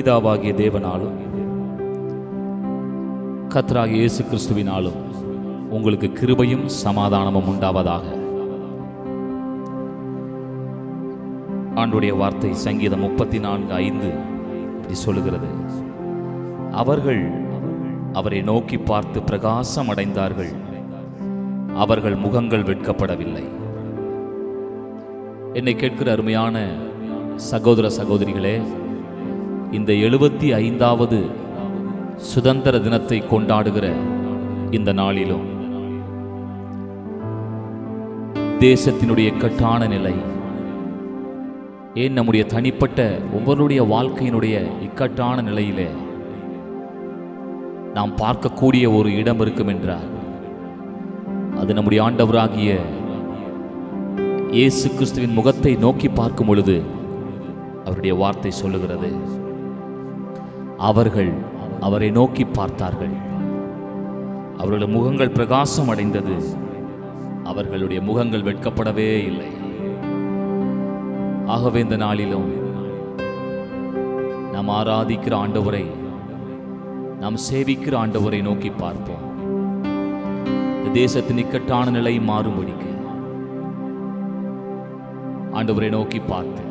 பிதாவாகிய தேவனாலும் கர்த்தராகிய இயேசு கிறிஸ்துவினாலும் உங்களுக்கு கிருபையும் சமாதானமும் உண்டாவதாக. ஆண்டவருடைய வார்த்தை சங்கீதம் 34:5 இப்படி சொல்லுகிறது, அவர்கள் அவரை நோக்கி பார்த்து பிரகாசம் அடைந்தார்கள், அவர்கள் முகங்கள் வெட்கப்படவில்லை. என்னை கேட்கிற அருமையான சகோதர சகோதரிகளே, இந்த 75வது சுதந்திர தினத்தை கொண்டாடுகிற இந்த நாளிலும் தேசத்தினுடைய இக்கட்டான நிலை, ஏன் நம்முடைய தனிப்பட்ட ஒவ்வொருடைய வாழ்க்கையினுடைய இக்கட்டான நிலையிலே நாம் பார்க்கக்கூடிய ஒரு இடம் இருக்கும் என்றால் அது நம்முடைய ஆண்டவராகிய இயேசு கிறிஸ்துவின் முகத்தை நோக்கி பார்க்கும் பொழுது அவருடைய வார்த்தை சொல்லுகிறது, அவர்கள் அவரை நோக்கி பார்த்தார்கள், அவர்களுடைய முகங்கள் பிரகாசம் அடைந்தது, அவர்களுடைய முகங்கள் வெட்கப்படவே இல்லை. ஆகவே இந்த நாளிலும் நாம் ஆராதிக்கிற ஆண்டவரை, நாம் சேவிக்கிற ஆண்டவரை நோக்கி பார்ப்போம். இந்த தேசத்தின் இக்கட்டான நிலை மாறும்படிக்கு ஆண்டவரை நோக்கி பார்த்து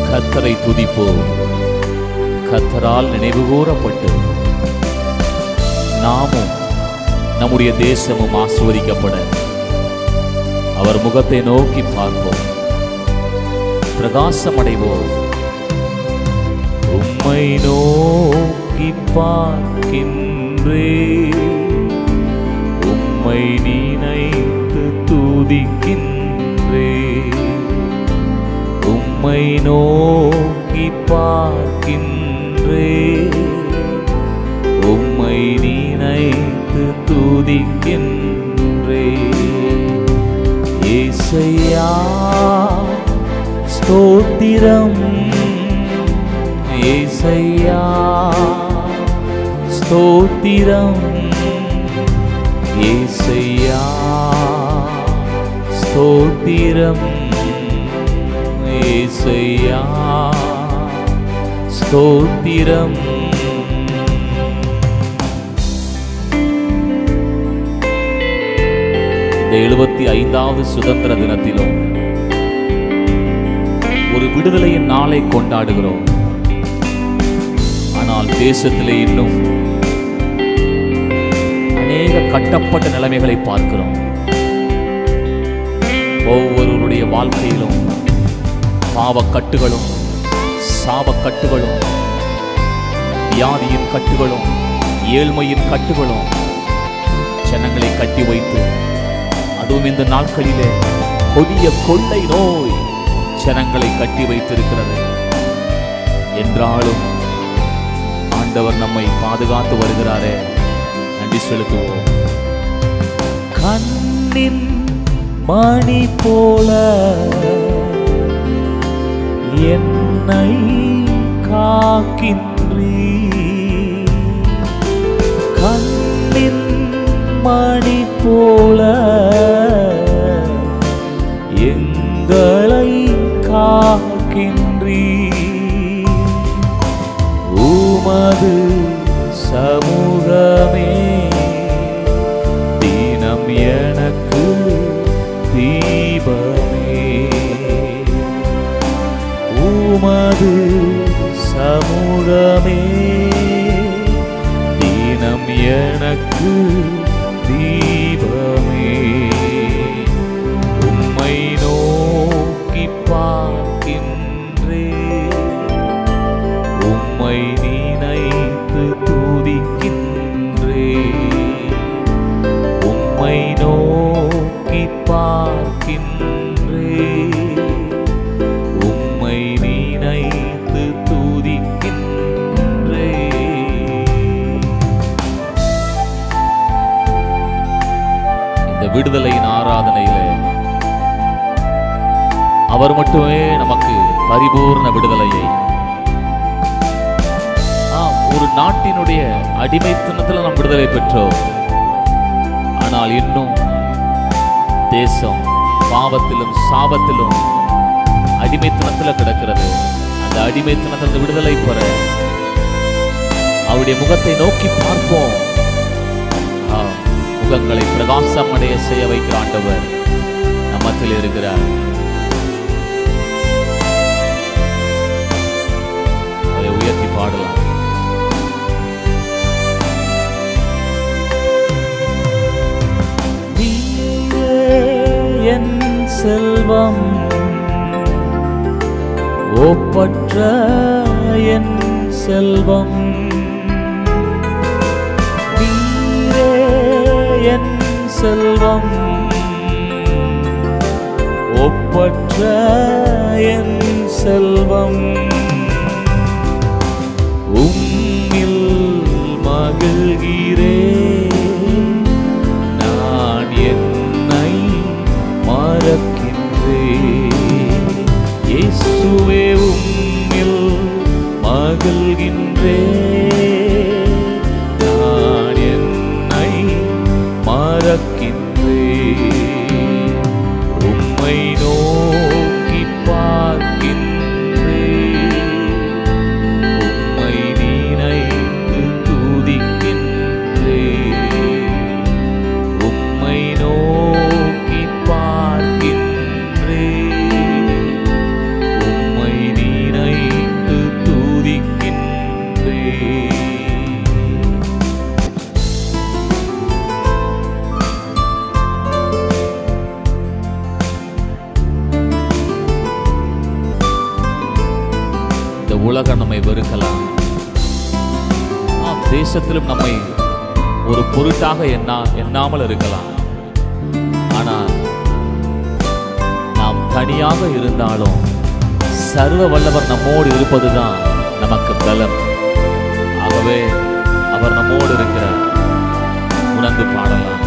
கர்த்தரை துதிப்போம். கர்த்தரால் நினைவு கூறப்பட்டு நாமும் நம்முடைய தேசமும் ஆசீர்வதிக்கப்பட அவர் முகத்தை நோக்கி பார்ப்போம், பிரகாசம் அடைவோம். உம்மை நோக்கி பார்க்கின்றே, உம்மை நினைத்து துதிக்கின்றே, உம்மை நோக்கி பார்க்கின்றே, உம்மை நினைத்து துதிக்கின்றே. ஏசையா ஸ்தோத்திரம், ஏசையா ஸ்தோத்திரம், ஏசையா ஸ்தோத்திரம், ஏசையா ஸ்தோத்திரம். இந்த 75வது சுதந்திர தினத்திலும் ஒரு விடுதலையின் நாளை கொண்டாடுகிறோம். ஆனால் தேசத்திலே இன்னும் அநேக கட்டப்பட்ட நிலைமைகளை பார்க்கிறோம். ஒவ்வொருவருடைய வாழ்க்கையிலும் பாவக்கட்டுகளும் சாபக்கட்டுகளும் வியாதியின் கட்டுகளும் ஏழ்மையின் கட்டுகளும் ஜனங்களை கட்டி வைத்து, அதுவும் இந்த நாட்களிலே கொடிய கொள்ளை நோய் ஜனங்களை கட்டி வைத்திருக்கிறது. என்றாலும் ஆண்டவர் நம்மை பாதுகாத்து வருகிறாரே, நன்றி செலுத்துவோம். கண்ணின் மணி போல என்னை காக்கின்றீ, கண்ணின் மணி போல எங்களை காக்கின்றீ. உமது சமூகமே தினம் எனக்கு தீபமே, உமது சமூகமே தினம் எனக்கு தீபமே. உம்மை நோக்கி பார்க்கின்றே, உம்மை நினைத்து துதிக்கின்றே, உம்மை நோக்கி பார்க்கின்றே, உம்மை நினைத்து துதிக்கின்றே. இந்த விடுதலையின் ஆராதனையிலே அவர் மட்டுமே நமக்கு பரிபூர்ண விடுதலையை. ஒரு நாட்டினுடைய அடிமைத்தனத்தில் நாம் விடுதலை பெற்றோம். ஆனால் இன்னும் தேசம் பாவத்திலும் சாபத்திலும் அடிமைத்தனத்தில் கிடக்கிறது. அந்த அடிமைத்தனத்திலிருந்து விடுதலை பெற அவருடைய முகத்தை நோக்கி பார்ப்போம். முகங்களை பிரகாசம் அடைய செய்ய வைக்கிற ஆண்டவர் நம்மத்தில் இருக்கிறார். அவரை உயர்த்தி பாடலாம். என் செல்வம் ஒப்பற்ற என் செல்வம், நீரே என் செல்வம் ஒப்பற்ற என் செல்வம், உம்மில் மகிழ்கிறே நான் என்னை மறக்கின்றே. இயேசுவே உம்மில் மகிழ்கின்றே நான் என்னை மறக்கின்றே. உம்மை நோக்கி பார்க்கின்றே, உம்மை நினைத்து துதிக்கின்றே. உம்மை நோக்கி பார்க்கின்றே, உம்மை நினைத்து துதிக்கின்றே. இந்த உலகம் நம்மை வெறுக்கலாம். தேசத்திலும் நம்மை ஒரு பொருட்டாக எண்ணாமல் இருக்கலாம். ஆனால் நாம் தனியாக இருந்தாலும் சர்வ வல்லவர் நம்மோடு இருப்பதுதான் நமக்கு பலம். ஆகவே அவர் நம்மோடு இருக்கிறார். உணர்ந்து பாடலாம்.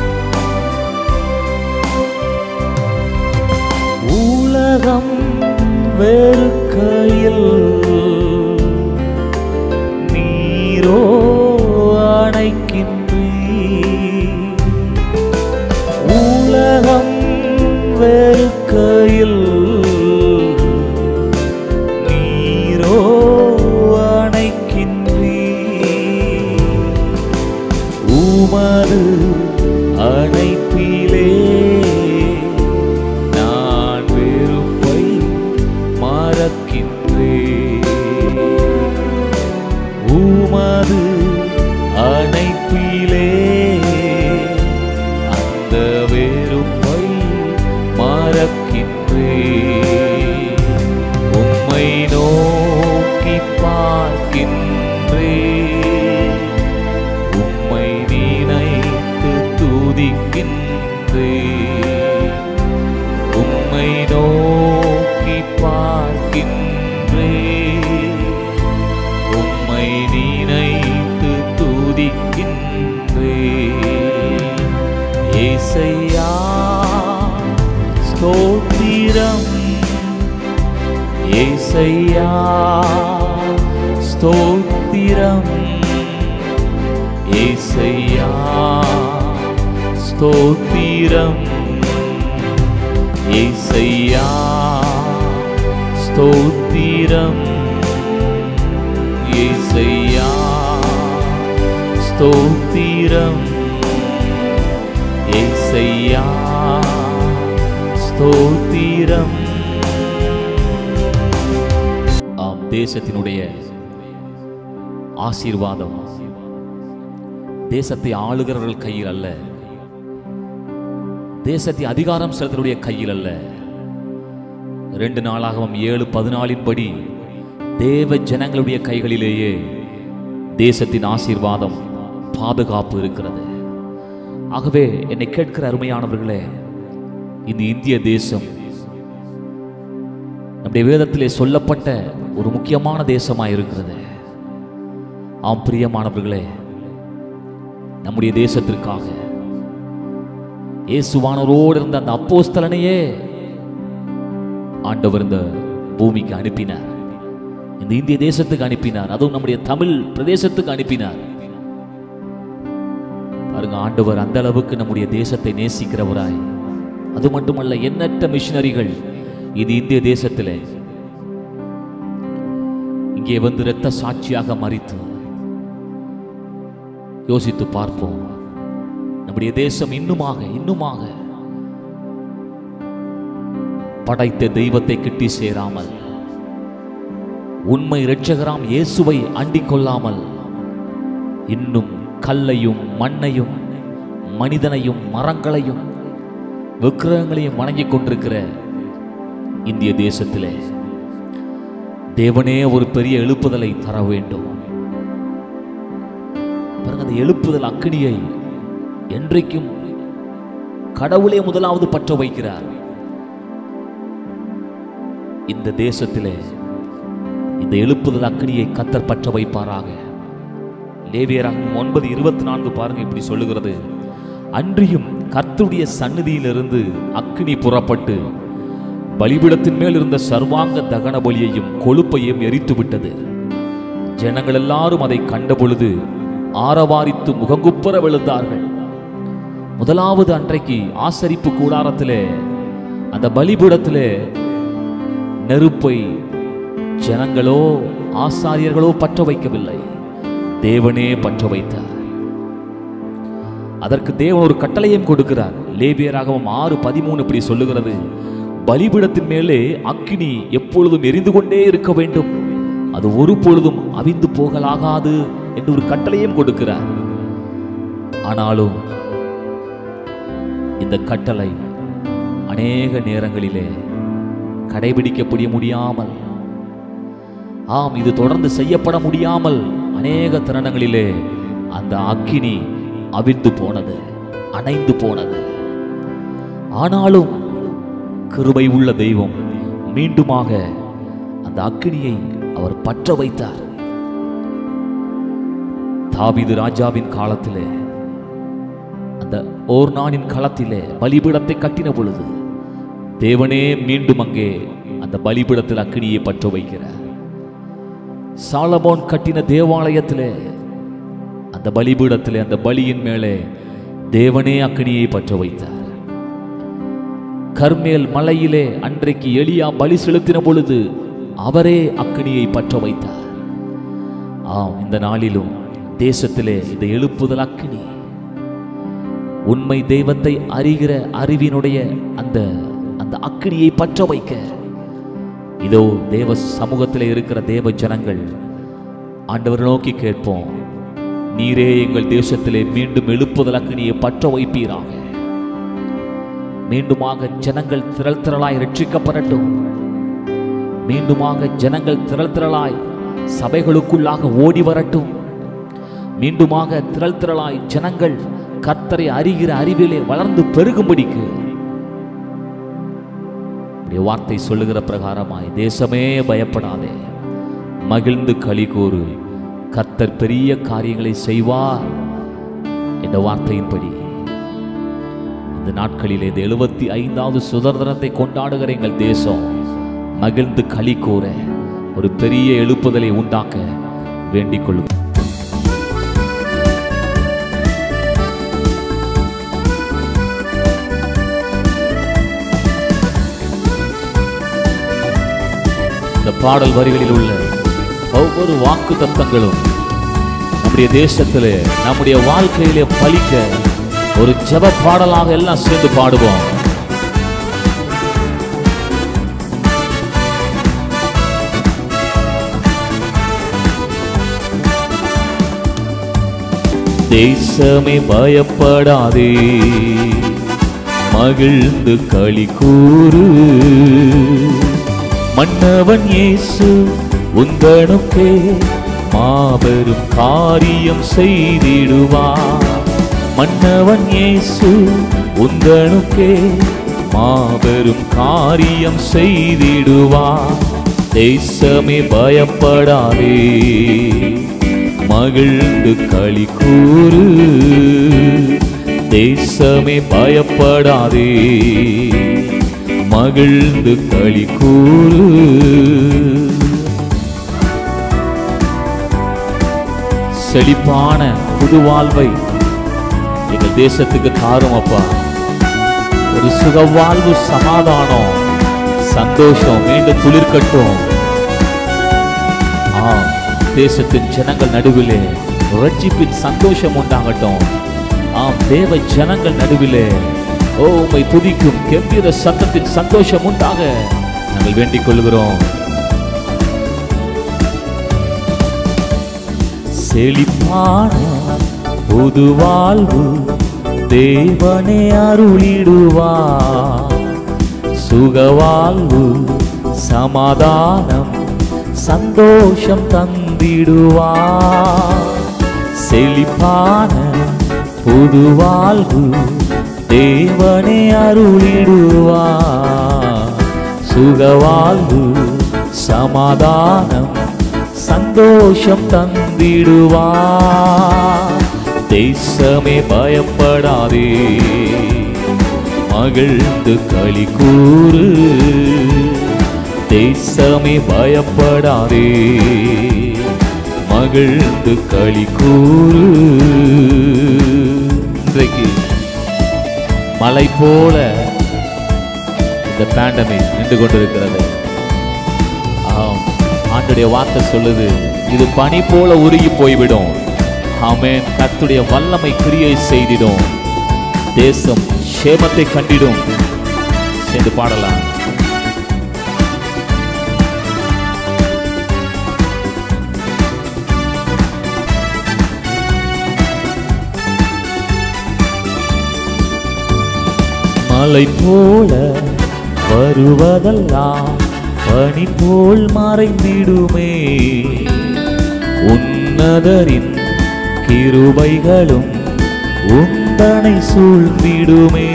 உலகம் வெறுக்கையில் நீரோ அணைக்கின்றீர். உலகம் வெறுக்கையில் நீரோ அணைக்கின்றீர். உமது அணைப்பிலே நான் வெறுப்பை மறக்கின்றேன். உமது அணைப்பிலே அந்த வெறுப்பை மறக்கின்றேன். உம்மை நோக்கி பார்க்கின்றேன், உம்மை நினைத்து துதிக்கின்றேன். உம்மை நோக்கி பார்க்கின்றேன், உம்மை நினைத்து துதிக்கின்றேன். ஏசையா ஸ்தோத்திரம், ஏசையா ஸ்தோத்திரம், ஏசையா ஸ்தோத்திரம், ஏசையா ஸ்தோத்திரம், ஏசையா ஸ்தோத்திரம், ஏசையா ஸ்தோத்திரம். ஆம், தேசத்தினுடைய ஆசீர்வாதம் தேசத்தை ஆளுகிறவர்கள் கையில் அல்ல, தேசத்தை அதிகாரம் செலுத்தக்கூடிய கையில் அல்ல. 2 நாளாகவும் 7:14 தேவ ஜனங்களுடைய கைகளிலேயே தேசத்தின் ஆசீர்வாதம் பாதுகாப்பு இருக்கிறது. ஆகவே என்னை கேட்கிற அருமையானவர்களே, இந்த இந்திய தேசம் நம்முடைய வேதத்திலே சொல்லப்பட்ட ஒரு முக்கியமான தேசமாய் இருக்கிறது. ஆம் பிரியமானவர்களே, நம்முடைய தேசத்திற்காக இயேசுவானவரோடு இருந்த அந்த அப்போஸ்தலனையே ஆண்டவர் இந்த பூமிக்கு அனுப்பினார், இந்த இந்திய தேசத்துக்கு அனுப்பினார், அதுவும் நம்முடைய தமிழ் பிரதேசத்துக்கு அனுப்பினார். பாருங்க, ஆண்டவர் அந்த அளவுக்கு நம்முடைய தேசத்தை நேசிக்கிறவராய், அது மட்டுமல்ல எண்ணற்ற மிஷனரிகள் இது இந்திய தேசத்தில் இங்கே வந்து இரத்த சாட்சியாக மரித்து, யோசித்து பார்ப்போம், நம்முடைய தேசம் இன்னுமாக படைத்த தெய்வத்தை கிட்டி சேராமல், உண்மை இரட்சகராம் இயேசுவை அண்டிக் கொள்ளாமல், இன்னும் கல்லையும் மண்ணையும் மனிதனையும் மரங்களையும் விக்கிரகங்களையும் வணங்கிக் கொண்டிருக்கிற இந்திய தேசத்திலே தேவனே ஒரு பெரிய எழுப்புதலை தர வேண்டும். பாருங்க, அந்த எழுப்புதல் அக்கினியை என்றைக்கும் கடவுளே முதலாவது பற்ற வைக்கிறார். இந்த தேசத்திலே இந்த எழுப்புதல் அக்கினியை கர்த்தர் பற்ற வைப்பாராக. லேவியராகமம் 9:24 பாருங்க, இப்படி சொல்லுகிறது, அன்றியும் கர்த்தருடைய சந்நிதியிலிருந்து அக்கினி புறப்பட்டு பலிபீடத்தின் மேல் இருந்த சர்வாங்க தகன பலியையும் கொழுப்பையும் எரித்து விட்டது. ஜனங்கள் எல்லாரும் அதை கண்டபொழுது ஆரவாரித்து முகங்குப்புற விழுந்தார்கள். முதலாவது அன்றைக்கு ஆசரிப்பு கூடாரத்திலே அந்த பலிபீடத்திலே நெருப்பை ஜனங்களோ ஆசாரியர்களோ பற்ற வைக்கவில்லை, தேவனே பற்ற வைத்தார். அதற்கு தேவன் ஒரு கட்டளையும் கொடுக்கிறார். லேவியராகமம் 6:13 இப்படி சொல்லுகிறது, பலிபீடத்தின் மேலே அக்கினி எப்பொழுதும் எரிந்து கொண்டே இருக்க வேண்டும், அது ஒரு பொழுதும் அவிந்து போகலாகாது என்று ஒரு கட்டளையும் கொடுக்கிறார். ஆனாலும் இந்த கட்டளை அநேக நேரங்களிலே கடைபிடிக்கப்பட முடியாமல், இது தொடர்ந்து செய்யப்பட முடியாமல் அநேக தருணங்களிலே அந்த அக்கினி அவிழ்ந்து போனது, அணைந்து போனது. ஆனாலும் கிருபை உள்ள தெய்வம் மீண்டுமாக அந்த அக்கினியை அவர் பற்ற வைத்தார். தாவீது ராஜாவின் காலத்திலே அந்த ஓர்னானின் களத்திலே பலிபீடத்தை கட்டின பொழுது தேவனே மீண்டும் அங்கே அந்த பலிபீடத்தில் அக்கினியை பற்ற வைக்கிறார். சாலமோன் கட்டின தேவாலயத்திலே அந்த பலிபீடத்திலே அந்த பலியின் மேலே தேவனே அக்கினியை பற்ற வைத்தார். கர்மேல் மலையிலே அன்றைக்கு எலியா பலி செலுத்தின பொழுது அவரே அக்கினியை பற்ற வைத்தார். இந்த நாளிலும் தேசத்திலே இந்த எழுப்புதல் அக்கினி, உண்மை தெய்வத்தை அறிகிற அறிவினுடைய அந்த அந்த அக்கினியை பற்ற வைக்க இதோ தேவ சமூகத்திலே இருக்கிற தேவ ஜனங்கள் ஆண்டவரை நோக்கி கேட்போம், நீரே எங்கள் தேசத்திலே மீண்டும் எழுப்புதல் அக்கினியை பற்ற வைப்பீராக. மீண்டுமாக ஜனங்கள் திரள் திரளாய் ரட்சிக்கப்படட்டும். மீண்டுமாக ஜனங்கள் திரள் திரளாய் சபைகளுக்குள்ளாக ஓடி வரட்டும். மீண்டுமாக திரள் திரளாய் ஜனங்கள் கர்த்தரை அறிகிற அறிவிலே வளர்ந்து பெருகும்படிக்கு வார்த்தை சொல்லுகிற பிரகாரமாய், தேசமே பயப்படாதே, மகிழ்ந்து களி கூறு, கர்த்தர் பெரிய காரியங்களை செய்வார் என்ற வார்த்தையின்படி இந்த நாட்களிலே இந்த 75வது சுதந்திரத்தை கொண்டாடுகிற எங்கள் தேசம் மகிழ்ந்து களி கூற ஒரு பெரிய எழுப்புதலை உண்டாக்க வேண்டிக் கொள்ளும். இந்த பாடல் வரிகளில் உள்ள ஒவ்வொரு வாக்கு தத்தங்களும் நம்முடைய தேசத்திலே நம்முடைய வாழ்க்கையிலே பலிக்க ஒரு ஜெப பாடலாக எல்லாம் சேர்ந்து பாடுவோம். தேசமே பயப்படாதே, மகிழ்ந்து களி கூறு, மன்னவன் இயேசு உந்தனுக்கே மாபெரும் காரியம் செய்திடுவார். மன்னவன் இயேசு உந்தனுக்கே மாபெரும் காரியம் செய்திடுவார். தேசமே பயப்படாதே, மகிழ்ந்து களி கூறு, தேசமே பயப்படாதே, மகிழ்ந்து களி கூறு. செழிப்பான புது வாழ்வை எங்கள் தேசத்துக்கு தாரும் அப்பா. ஒரு சுக வாழ்வு, சமாதானம், சந்தோஷம் மீண்டும் துளிர்க்கட்டும். தேசத்தின் ஜனங்கள் நடுவிலே ரட்சிப்பின் சந்தோஷம் உண்டாகட்டும். தேவ ஜனங்கள் நடுவிலே உம்மை துதிக்கும் கெம்பீர சத்தத்தின் சந்தோஷம் உண்டாக நாங்கள் வேண்டிக் கொள்கிறோம். செழிப்பான புது வாழ்வு தேவனே அருளிடுவார். சுகவாழ்வு, சமாதானம், சந்தோஷம் தந்திடுவார். செழிப்பான புது வாழ்வு தேவனே அருளிடுவார். சுகவாழ்வு, சமாதானம், சந்தோஷம் தந்திடுவார். தேசமே பயப்படாதே, மகிழ்ந்து களி கூறு. தேசமே பயப்படாதே, மகிழ்ந்து களி கூறு. இன்றைக்கு மலை போல இந்த பேண்டமிக் நின்று கொண்டிருக்கிறது. ஆண்டுடைய வார்த்தை சொல்லுது, இது பனி போல உருகி போய்விடும். ஆமென். கர்த்தருடைய வல்லமை கிரியை செய்திடும். தேசம் சேமத்தை கண்டிடும். சேர்ந்து பாடலாம். மலை போல வருவதெல்லாம் பனி போல் மறைந்திடுமே. உன்னதரின் கிருபைகளும் உந்தனை சூழ்ந்திடுமே.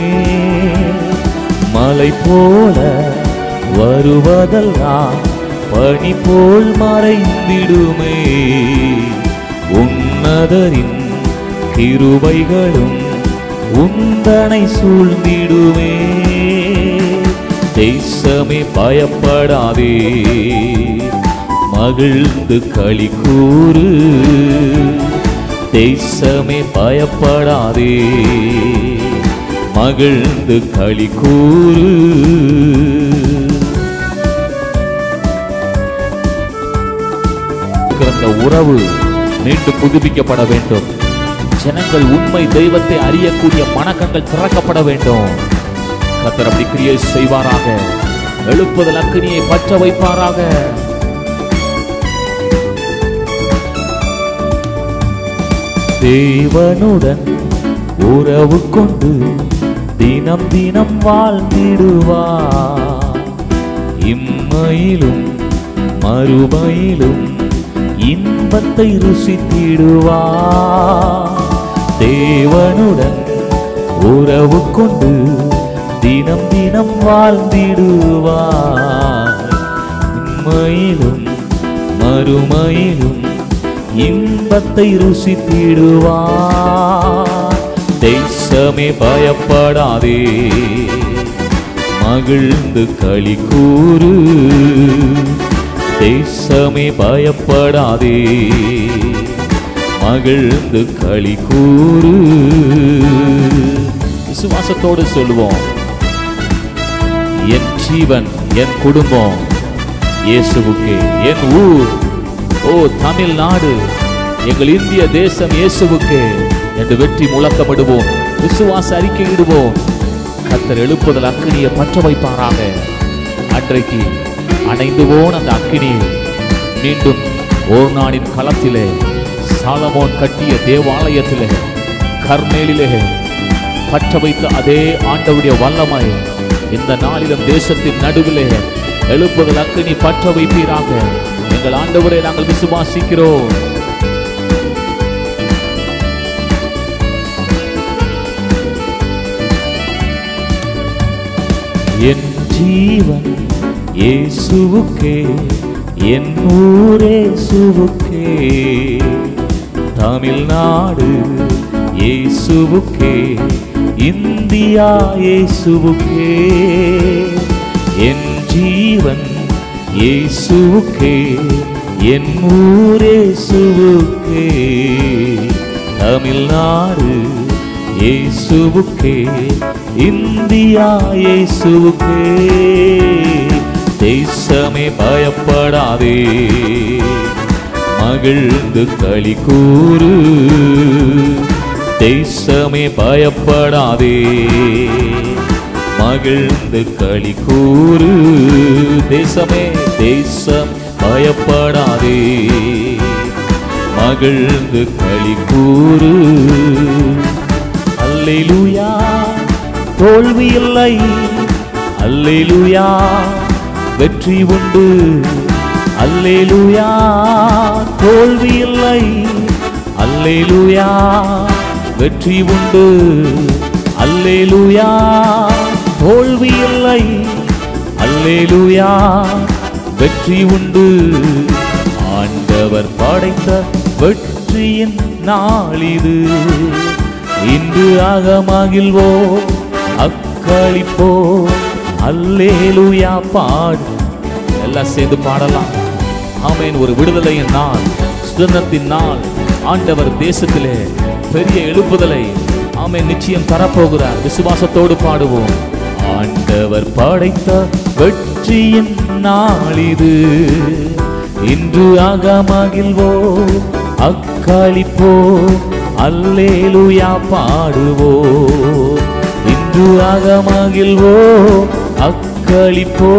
மலை போல வருவதெல்லாம் பனி போல் மறைந்திடுமே. உன்னதரின் கிருபைகளும் உந்தனை சூழ்ந்திடுமே. தேசமே பயப்படாதே, மகிழ்ந்து களி கூறு. தேசமே பயப்படாதே, மகிழ்ந்து களி கூறு. இந்த உறவு மீண்டும் புதுப்பிக்கப்பட வேண்டும். ஜனங்கள் உண்மை தெய்வத்தை அறியக்கூடிய மனக்கண்கள் திறக்கப்பட வேண்டும். கர்த்தர் அப்படி கிரியை செய்வாராக. எழுப்புதல் அக்கினியை பற்ற வைப்பாராக. தேவனுடன் உறவு கொண்டு தினம் தினம் வாழ்ந்திடுவார். இம்மையிலும் மறுமையிலும் இன்பத்தை ருசித்திடுவார். தேவனுடன் உறவு கொண்டு தினம் தினம் வாழ்ந்திடுவார். இம்மையிலும் மறுமையிலும் இன்பத்தை ருசித்திடுவார். தேசமே பயப்படாதே, மகிழ்ந்து களி கூறு. தேசமே பயப்படாதே, மகிழ்ந்து களி கூறு. விசுவாசத்தோடு சொல்லுவோம், என் ஜீவன், என் குடும்பம் இயேசுவுக்கே. என் ஊர், தமிழ்நாடு, எங்கள் இந்திய தேசம் இயேசுவுக்கே என்று வெற்றி முழக்கமிடுவோம். விசுவாச அறிக்கையிடுவோம். கர்த்தர் எழுப்புதல் அக்கினியை பற்ற வைப்பாராக. அன்றைக்கு அணைந்து போன அந்த அக்கினியை மீண்டும் ஓர்நானின் களத்திலே, சாலமோன் கட்டிய தேவாலயத்திலே, கர்மேலிலே பற்ற வைத்த அதே ஆண்டவருடைய வல்லமை இந்த நாளிலும் தேசத்தின் நடுவிலே எழுப்புதல் அக்கினி பற்ற வைப்பீராக. எங்கள் ஆண்டவரை நாங்கள் விசுவாசிக்கிறோம். என் ஜீவன் இயேசுவுக்கே, என் ஊர் இயேசுவுக்கே. தமிழ்நாடு இயேசுவுக்கே, இந்தியா இயேசுவுக்கே. என் ஜீவன் இயேசுவுக்கே, என் ஊர் இயேசுவுக்கே, தமிழ்நாடு இயேசுவுக்கே, இந்தியா இயேசுவுக்கே. தேசமே பயப்படாதே, மகிழ்ந்து களி கூறு. தேசமே பயப்படாதே, மகிழ்ந்து களி கூறு. தேசமே தேசம் பயப்படாதே, மகிழ்ந்து களி கூறு. அல்லேலூயா, தோல்வி இல்லை. அல்லேலூயா, வெற்றி உண்டு. அல்லேலூயா, தோல்வி இல்லை. அல்லேலூயா, வெற்றி உண்டு. அல்லேலூயா, தோல்வி இல்லை. அல்லேலூயா, வெற்றி உண்டு. ஆண்டவர் படைத்த வெற்றியின் நாளிது. இன்று அகமகிழ்வோ, அக்களிப்போ, அல்லேலூயா பாடு. எல்லாம் சேர்ந்து பாடலாம். ஆமென். ஒரு விடுதலையின் நாள், சுதந்திரத்தின் நாள். ஆண்டவர் தேசத்திலே பெரிய எழுப்புதலை ஆமென் நிச்சயம் தரப்போகிறார். விசுவாசத்தோடு பாடுவோம். ஆண்டவர் படைத்த வெற்றியின் நாளிது. இன்று அகமகிழ்வோ, அக்களிப்போ, அல்லேலூயா பாடுவோ. இன்று அகமகிழ்வோ, அக்களிப்போ,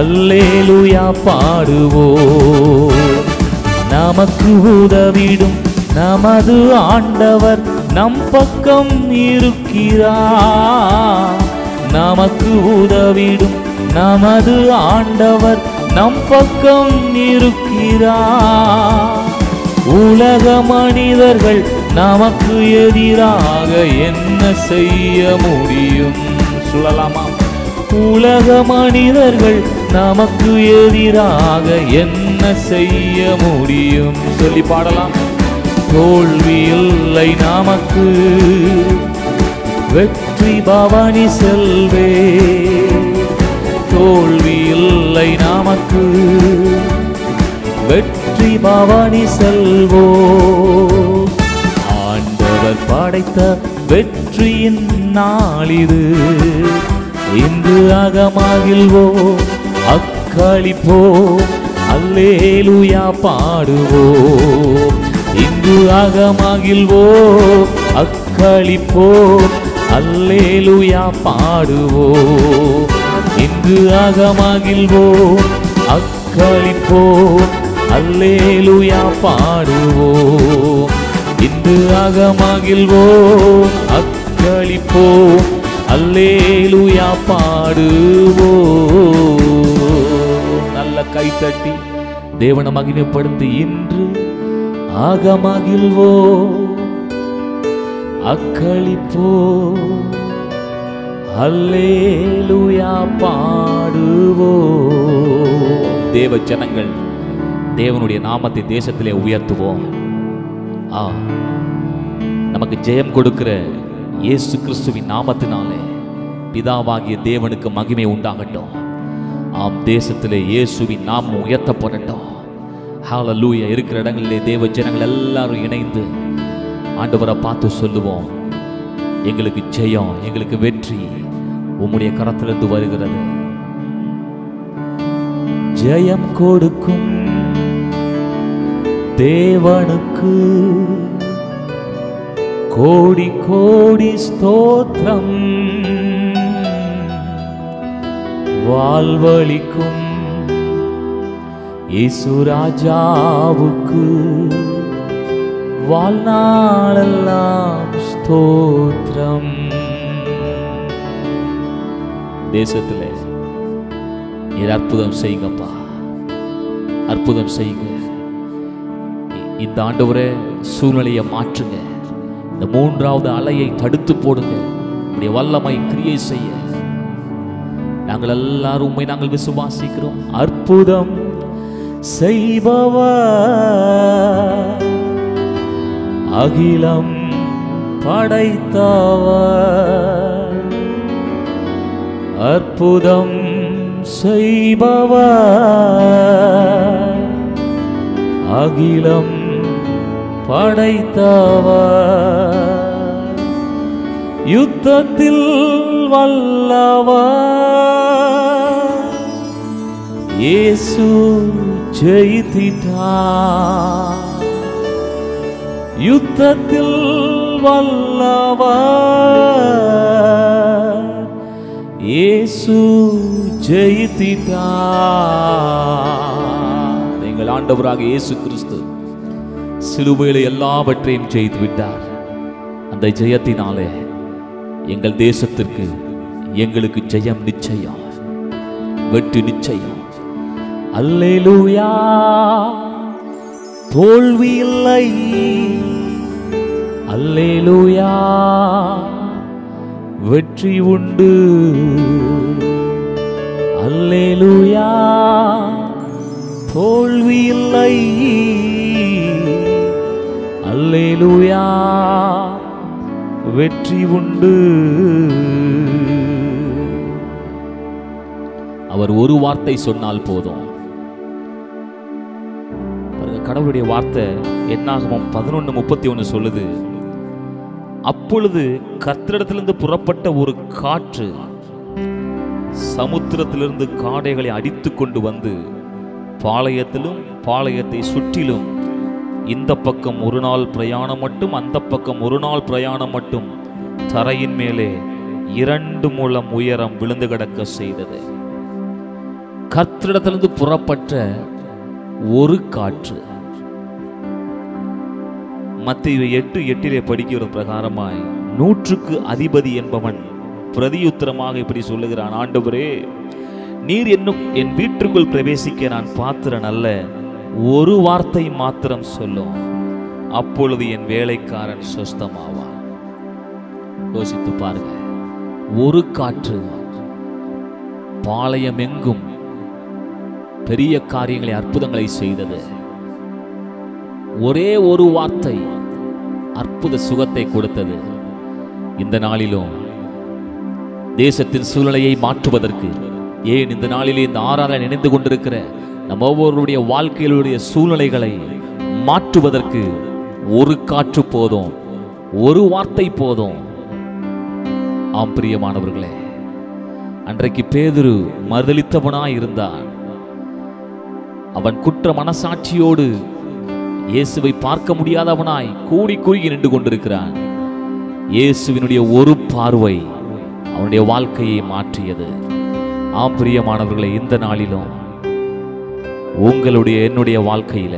அல்லேலூயா பாடுவோ. நமக்கு உதவிடும் நமது ஆண்டவர் நம் பக்கம் இருக்கிறார். நமக்கு உதவிடும் நமது ஆண்டவர் நம் பக்கம் இருக்கிறார். உலக மனிதர்கள் நமக்கு எதிராக என்ன செய்ய முடியும்? சொல்லலாமா? உலக மனிதர்கள் நமக்கு எதிராக என்ன செய்ய முடியும்? சொல்லி பாடலாம். தோல்வி இல்லை நமக்கு, வெற்றி பவனி செல்வே. தோல்வி இல்லை நமக்கு, வெற்றி பவனி செல்வோ. ஆண்டவர் படைத்த வெற்றியின் நாளிது. இன்று அகமகிழ்வோ, அக்களிப்போ, அல்லேலூயா பாடுவோ. இன்று அகமகிழ்வோ, அக்களிப்போ, அல்லேலூயா பாடுவோ. இன்று அகமகிழ்வோ, அக்களிப்போ, அல்லேலூயா பாடுவோ. இன்று அகமகிழ்வோ, அக்களிப்போ, அல்லேலூயா பாடுவோ. நல்ல கைத்தட்டி தேவனை மகிமைப்படுத்தி இன்று அகமகிழ்வோ, அக்களிப்போ, அல்லேலூயா பாடுவோ. தேவ ஜனங்கள் தேவனுடைய நாமத்தை தேசத்திலே உயர்த்துவோம். நமக்கு ஜெயம் கொடுக்கிற இயேசு கிறிஸ்துவின் நாமத்தினாலே பிதாவாகிய தேவனுக்கு மகிமை உண்டாகட்டும். ஆம், தேசத்திலே இயேசுவின் நாமம் உயர்த்தப்படட்டும். ஹல்லேலூயா. இருக்கிற இடங்களிலே தேவ ஜனங்கள் எல்லாரும் இணைந்து ஆண்டவரை பார்த்து சொல்லுவோம், எங்களுக்கு ஜெயம், எங்களுக்கு வெற்றி உம்முடைய கரத்திலிருந்து வருகிறது. ஜெயம் கொடுக்கும் தேவனுக்கு கோடி கோடி ஸ்தோத்திரம். வாழ்வளிக்கும் இயேசு ராஜாவுக்கு வாழ்நாளெல்லாம் ஸ்தோத்திரம். தேசத்திலே நீர் அற்புதம் செய்யுங்கப்பா, அற்புதம் செய்யுங்க. இந்த ஆண்டவரே சூழ்நிலையை மாற்றுங்க. இந்த மூன்றாவது அலையை தடுத்து போடுங்க. உடைய வல்லமை கிரியை செய்ய நாங்கள் எல்லாரும் உம்மை நாங்கள் விசுவாசிக்கிறோம். அற்புதம் செய்பவர், அகிலம் படைத்தவர், அற்புதம் செய்பவர், அகிலம் படைத்தவர், யுத்தத்தில் வல்லவர், இயேசு ஜெயித்திட்டார். யுத்தத்தில் வல்லவர், இயேசு ஜெயித்திட்டார். எங்கள் ஆண்டவராக இயேசு கிறிஸ்து சிலுவையில் எல்லாவற்றையும் ஜெயித்து விட்டார். அந்த ஜெயத்தினாலே எங்கள் தேசத்திற்கு எங்களுக்கு ஜெயம் நிச்சயம், வெற்றி நிச்சயம். அல்லேலூயா. தோல்வி இல்லை. அல்லேலூயா. வெற்றி உண்டு. அல்லேலூயா. தோல்வி இல்லை. அல்லேலூயா. வெற்றி உண்டு. அவர் ஒரு வார்த்தை சொன்னால் போதும். கடவுளுடைய வார்த்தை என்னாகமம் 11:31 சொல்லுது, அப்பொழுது கர்த்தரிடத்திலிருந்து புறப்பட்ட ஒரு காற்று சமுத்திரத்திலிருந்து காடைகளை அடித்து கொண்டு வந்து பாளையத்திலும் பாளையத்தை சுற்றிலும் இந்த பக்கம் ஒரு நாள் பிரயாணம் மட்டும், அந்த பக்கம் ஒரு நாள் பிரயாணம் மட்டும் தரையின் மேலே 2 முழம் உயரம் விழுந்து கிடக்க செய்தது. கர்த்தரிடத்திலிருந்து புறப்பட்ட ஒரு காற்று. மத்தேயு 8:8 படிக்கிற பிரகாரமாய் 100க்கு அதிபதி என்பவன் பிரதியுத்தரமாக இப்படி சொல்லுகிறான், ஆண்டவரே, நீர் என் வீட்டுக்குள் பிரவேசிக்க நான் பாத்திரன் அல்ல, ஒரு வார்த்தை மாத்திரம் சொல்லும், அப்பொழுது என் வேலைக்காரன் சுஸ்தமாவான். யோசித்து பாருங்க. ஒரு காற்று பாளையம் எங்கும் பெரிய காரியங்களை, அற்புதங்களை செய்தது. ஒரே ஒரு வார்த்தை அற்புத சுகத்தை கொடுத்தது. இந்த நாளிலும் தேசத்தின் சூழ்நிலையை மாற்றுவதற்கு, ஏன் இந்த நாளிலே இந்த ஆறார நினைந்து கொண்டிருக்கிற நம்ம ஒவ்வொருடைய வாழ்க்கையிலுடைய சூழ்நிலைகளை மாற்றுவதற்கு ஒரு காற்று போதும், ஒரு வார்த்தை போதும். ஆம் பிரியமானவர்களே, அன்றைக்கு பேதுரு மறுதலித்தவனாய் இருந்தான். அவன் குற்ற மனசாட்சியோடு இயேசுவை பார்க்க முடியாதவனாய் கூடி குறுகி நின்று கொண்டிருக்கிறான். இயேசுவினுடைய ஒரு பார்வை அவனுடைய வாழ்க்கையை மாற்றியது. ஆம் பிரியமானவர்களே, இந்த நாளிலும் உங்களுடைய என்னுடைய வாழ்க்கையில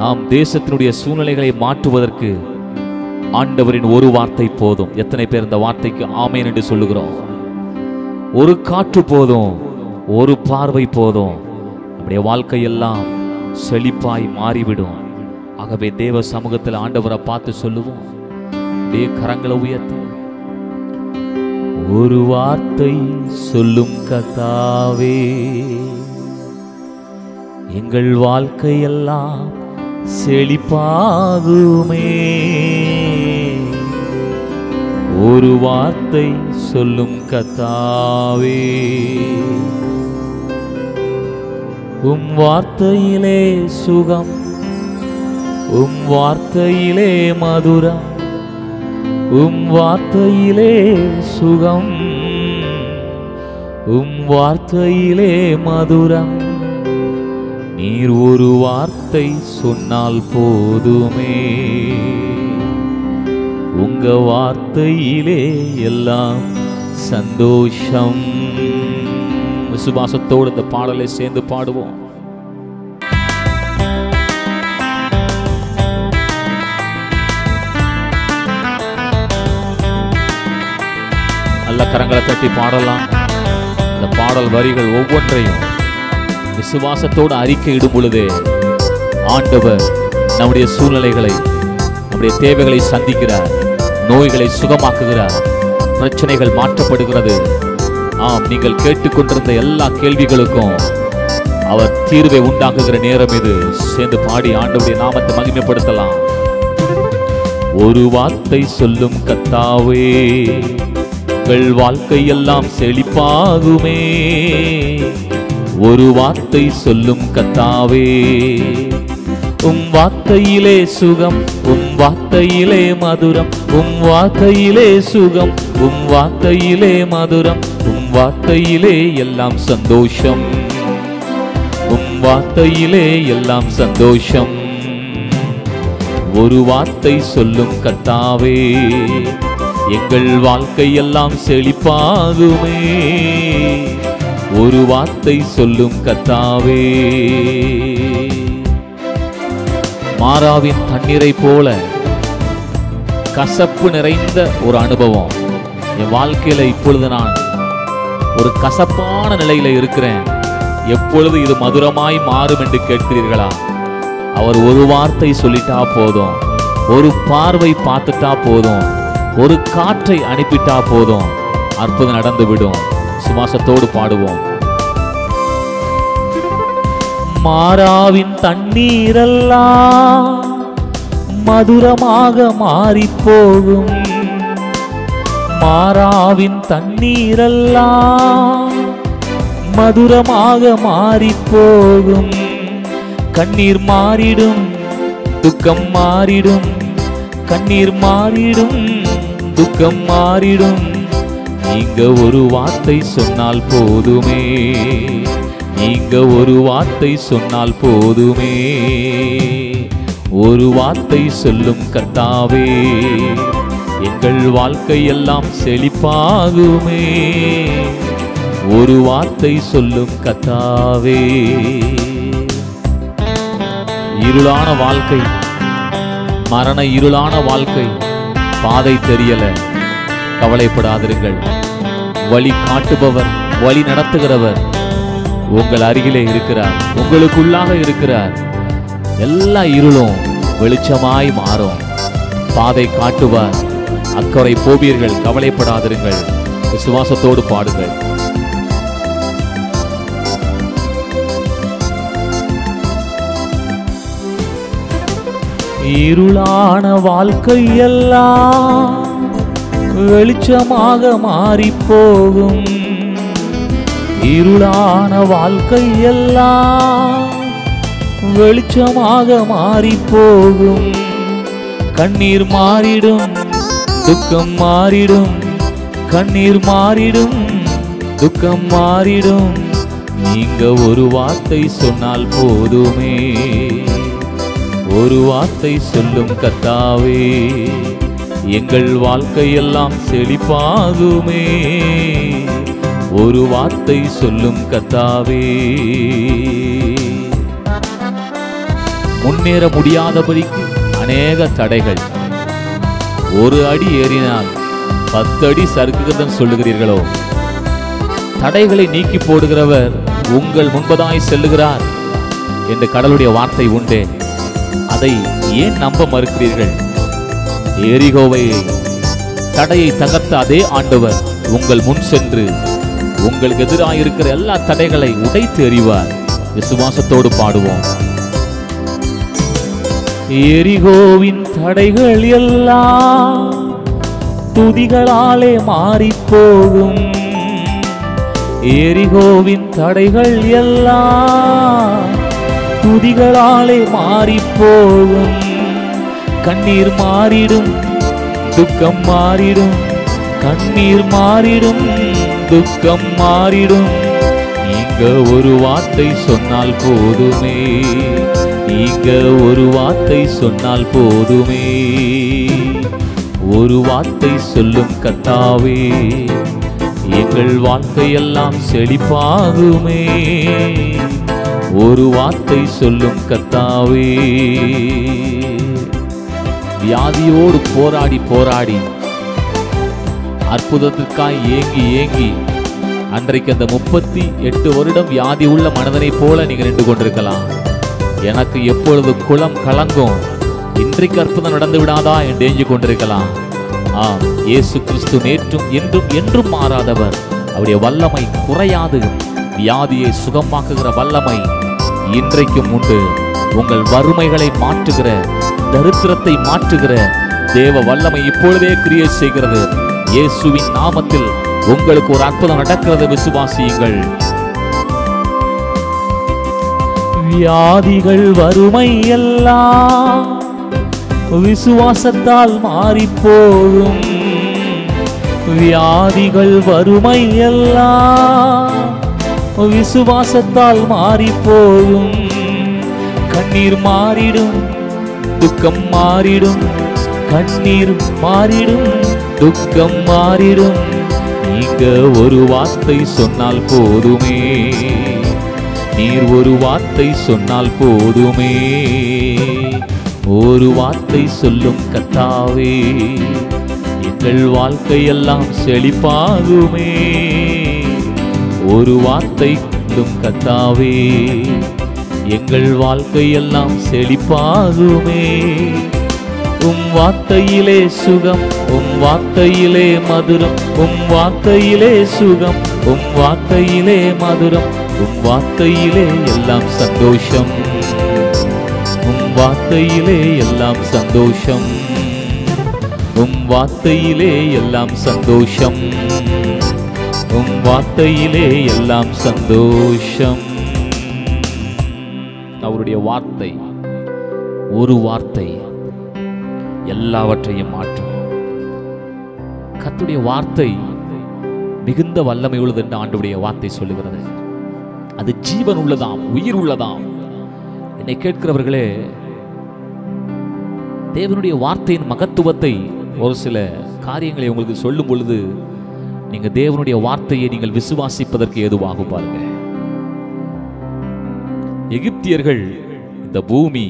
ஆம் தேசத்தினுடைய சூழ்நிலைகளை மாற்றுவதற்கு ஆண்டவரின் ஒரு வார்த்தை போதும். எத்தனை பேர் இந்த வார்த்தைக்கு ஆமேன் என்று சொல்லுகிறோம்? ஒரு காற்று போதும், ஒரு பார்வை போதும், நம்முடைய வாழ்க்கையெல்லாம் செழிப்பாய் மாறிவிடும். ஆகவே தேவ சமூகத்தில் ஆண்டவரை பார்த்து சொல்லுவோம், அப்படியே கரங்களை உயர்த்தி, ஒரு வார்த்தை சொல்லும் கர்த்தாவே, எங்கள் வாழ்க்கையெல்லாம் செழிப்பாகுமே. ஒரு வார்த்தை சொல்லும் கர்த்தாவே, உம் வார்த்தையிலே சுகம், உம் வார்த்தையிலே மதுரம், உம் வார்த்தையிலே சுகம், உம் வார்த்தையிலே மதுரம். நீர் ஒரு வார்த்தை சொன்னால் போதுமே, உங்க வார்த்தையிலே எல்லாம் சந்தோஷம். விசுவாசத்தோடு இந்த பாடலை சேர்ந்து பாடுவோம். நல்ல கரங்களை தட்டி பாடலாம். இந்த பாடல் வரிகள் ஒவ்வொன்றையும் விசுவாசத்தோடு அறிக்கையிடும் பொழுதே ஆண்டவர் நம்முடைய சூழ்நிலைகளை, நம்முடைய தேவைகளை சந்திக்கிறார், நோய்களை சுகமாக்குகிறார், பிரச்சனைகள் மாற்றப்படுகிறது. ஆம், நீங்கள் கேட்டுக்கொண்டிருந்த எல்லா கேள்விகளுக்கும் அவர் தீர்வை உண்டாக்குகிற நேரம் இது. சேர்ந்து பாடி ஆண்டவருடைய நாமத்தை மகிமைப்படுத்தலாம். ஒரு வார்த்தை சொல்லும் கர்த்தாவே, எங்கள் வாழ்க்கையெல்லாம் செழிப்பாகுமே. ஒரு வார்த்தை சொல்லும் கர்த்தாவே, உம் வார்த்தையிலே சுகம், உம் வார்த்தையிலே மதுரம், உம் வார்த்தையிலே சுகம், உம் வார்த்தையிலே மதுரம், உம் வார்த்தையிலே எல்லாம் சந்தோஷம், உம் வார்த்தையிலே எல்லாம் சந்தோஷம். ஒரு வார்த்தை சொல்லும் கர்த்தாவே, எங்கள் வாழ்க்கையெல்லாம் செழிப்பாகுமே. ஒரு வார்த்தை சொல்லும் கர்த்தாவே. மாறாவின் தண்ணீரை போல கசப்பு நிறைந்த ஒரு அனுபவம் என் வாழ்க்கையில இப்பொழுது நான் ஒரு கசப்பான நிலையில இருக்கிறேன். எப்பொழுது இது மதுரமாய் மாறும் என்று கேட்கிறீர்களா? அவர் ஒரு வார்த்தை சொல்லிட்டா போதும், ஒரு பார்வை பார்த்துட்டா போதும், ஒரு காற்றை அனுப்பிட்டா போதும், அற்புதம் நடந்துவிடும். சுவாசத்தோடு பாடுவோம். மாறாவின் தண்ணீரெல்லாம் மதுரமாக மாறிப்போகும். மாறாவின் தண்ணீரெல்லாம் மதுரமாக மாறிப்போகும். கண்ணீர் மாறிடும், துக்கம் மாறிடும், கண்ணீர் மாறிடும், துக்கம் மாறிடும். நீங்க ஒரு வார்த்தை சொன்னால் போதுமே, நீங்க ஒரு வார்த்தை சொன்னால் போதுமே. ஒரு வார்த்தை சொல்லும் கர்த்தாவே, எங்கள் வாழ்க்கையெல்லாம் செழிப்பாகுமே. ஒரு வார்த்தை சொல்லும் கர்த்தாவே. இருளான வாழ்க்கை, மரண இருளான வாழ்க்கை, பாதை தெரியல, கவலைப்படாதிருங்கள். வழி காட்டுபவர், வழி நடத்துகிறவர் உங்கள் அருகிலே இருக்கிறார், உங்களுக்குள்ளாக இருக்கிறார். எல்லா இருளும் வெளிச்சமாய் மாறும். பாதை காட்டுவார். அக்கறை போவீர்கள், கவலைப்படாதிருங்கள். விசுவாசத்தோடு பாடுங்கள். இருளான வாழ்க்கையெல்லாம் வெளிச்சமாக மாறிப்போகும். இருளான வாழ்க்கையெல்லாம் வெளிச்சமாக மாறிப்போகும். கண்ணீர் மாறிடும், துக்கம் மாறிடும், கண்ணீர் மாறிடும், துக்கம் மாறிடும். நீங்க ஒரு வார்த்தை சொன்னால் போதுமே. ஒரு வார்த்தை சொல்லும் கர்த்தாவே, எங்கள் வாழ்க்கையெல்லாம் செழிப்பாகுமே. ஒரு வார்த்தை சொல்லும் கர்த்தாவே. முன்னேற முடியாதபடிக்கு அநேக தடைகள். ஒரு அடி ஏறினால் 10 அடி சறுக்குகிறதன் சொல்லுகிறீர்களோ? தடைகளை நீக்கி போடுகிறவர் உங்கள் முன்பதாய் செல்லுகிறார் என்று கடவுளுடைய வார்த்தை உண்டே. அதை ஏன் நம்ப மறுக்கிறீர்கள்? எரிகோவை தடையை தகர்த்த அதே ஆண்டவர் உங்கள் முன் சென்று உங்களுக்கு எதிராக இருக்கிற எல்லா தடைகளை உடைத்து எறிவார். விசுவாசத்தோடு பாடுவோம். எரிகோவின் தடைகள் எல்லாம் துதிகளாலே மாறிப்போகும். எரிகோவின் தடைகள் எல்லாம் துதிகளாலே மாறிப்போகும். கண்ணீர் மாறிடும், துக்கம் மாறிடும், கண்ணீர் மாறிடும், துக்கம் மாறிடும். நீங்க ஒரு வார்த்தை சொன்னால் போதுமே, நீங்க ஒரு வார்த்தை சொன்னால் போதுமே. ஒரு வார்த்தை சொல்லும் கர்த்தாவே, எங்கள் வாழ்க்கையெல்லாம் செழிப்பாகுமே. ஒரு வார்த்தை சொல்லும் கர்த்தாவே. வியாதியோடு போராடி போராடி அற்புதத்திற்காய் ஏங்கி ஏங்கி அன்றைக்கு அந்த 38 வருடம் வியாதி உள்ள மனிதனை போல நீங்க நின்று கொண்டிருக்கலாம். எனக்கு எப்பொழுது குளம் கலங்கும், இன்றைக்கு அற்புதம் நடந்து விடாதா என்று ஏங்கி கொண்டிருக்கலாம். இயேசு கிறிஸ்து நேற்றும் என்றும் என்றும் மாறாதவர். அவருடைய வல்லமை குறையாது. வியாதியை சுகமாக்குகிற வல்லமை இன்றைக்கும் உண்டு. உங்கள் வறுமைகளை மாற்றுகிற, தரித்திரத்தை மாற்றுகிற தேவ வல்லமை இப்பொழுதே கிரியை செய்கிறது. இயேசுவின் நாமத்தில் உங்களுக்கு ஒரு அற்புதம் நடக்கிறத விசுவாசியுங்கள். வியாதிகள் வறுமை எல்லாம் விசுவாசத்தால் மாறிப்போகும். வியாதிகள் வறுமை எல்லாம் விசுவாசத்தால் மாறிப்போகும். கண்ணீர் மாறிடும், துக்கம் மாறிடும். கண்ணீர் மாறிடும், துக்கம் மாறிடும். நீங்க ஒரு வார்த்தை சொன்னால் போதுமே, நீர் ஒரு வார்த்தை சொன்னால் போதுமே. ஒரு வார்த்தை சொல்லும் கர்த்தாவே, எங்கள் வாழ்க்கையெல்லாம் செழிப்பாகுமே. ஒரு வார்த்தை சொல்லும் கர்த்தாவே, எங்கள் வாழ்க்கையெல்லாம் செழிப்பாகுமே. உம் வார்த்தையிலே சுகம், உம் வார்த்தையிலே மதுரம், உம் வார்த்தையிலே சுகம், உம் வார்த்தையிலே மதுரம், உம் வார்த்தையிலே எல்லாம் சந்தோஷம், உம் வார்த்தையிலே எல்லாம் சந்தோஷம், உம் வார்த்தையிலே எல்லாம் சந்தோஷம், உம் வார்த்தையிலே எல்லாம் சந்தோஷம். அவருடைய வார்த்தை, ஒரு வார்த்தை எல்லாவற்றையும் மாற்றும். கர்த்தருடைய வார்த்தை மிகுந்த வல்லமை உள்ளது என்று ஆண்டவருடைய வார்த்தை சொல்லுகிறது. அது ஜீவன் உள்ளதாம், உயிர் உள்ளதாம். என்னை கேட்கிறவர்களே, தேவனுடைய வார்த்தையின் மகத்துவத்தை ஒரு சில காரியங்களை உங்களுக்கு சொல்லும் பொழுது நீங்க தேவனுடைய வார்த்தையை நீங்கள் விசுவாசிப்பதற்கு ஏதுவாகும். பாருங்க, எகிப்தியர்கள் இந்த பூமி